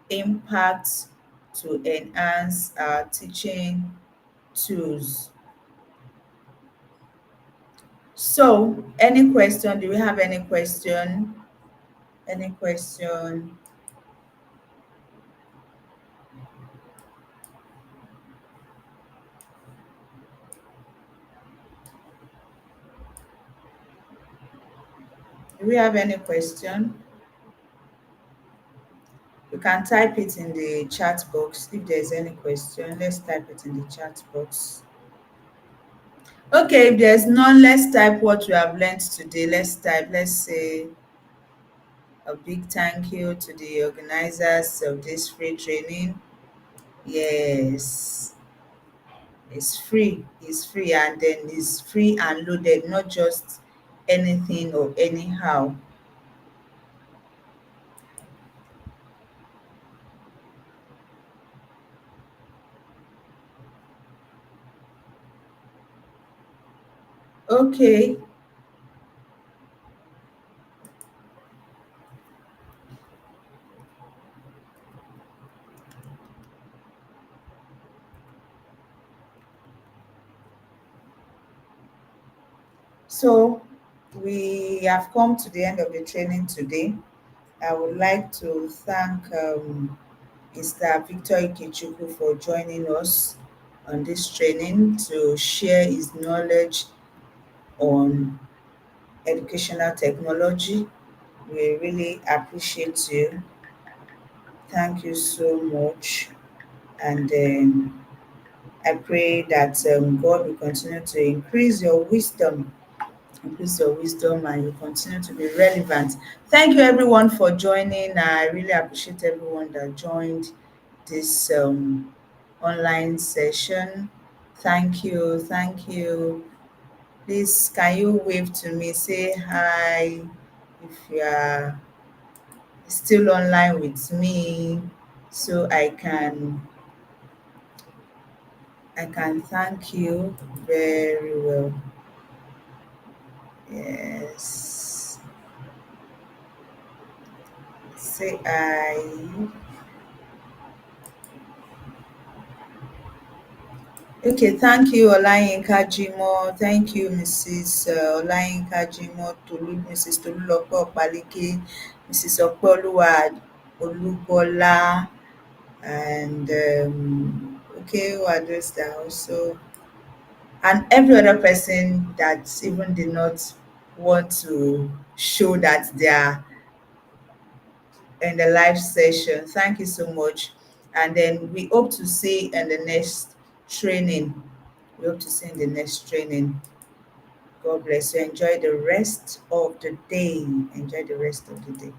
impact to enhance our teaching tools. So, any question? Do we have any question? Any question? Do we have any question? You can type it in the chat box if there's any question. Let's type it in the chat box. Okay, if there's none, let's type what we have learned today. Let's say a big thank you to the organizers of this free training. Yes, it's free, and then it's free and loaded, not just anything or anyhow. Okay, so we have come to the end of the training today. I would like to thank Mr. Victor Ikechukwu for joining us on this training to share his knowledge on educational technology. We really appreciate you. Thank you so much. And I pray that God will continue to increase your wisdom, and you continue to be relevant. Thank you, everyone, for joining. I really appreciate everyone that joined this online session. Thank you. Thank you. Please, can you wave to me? Say hi if you are still online with me, so I can thank you very well. Yes. Say hi. Okay, thank you, Olayinka Jimo. Thank you, Mrs. Olayinka Jimo, Mrs. Tolulope Opalike, Mrs. Opoluwa Olubola, and okay, who are those that also, and every other person that even did not want to show that they are in the live session. Thank you so much. And then we hope to see in the next training. We hope to see in the next training. God bless you. Enjoy the rest of the day. Enjoy the rest of the day.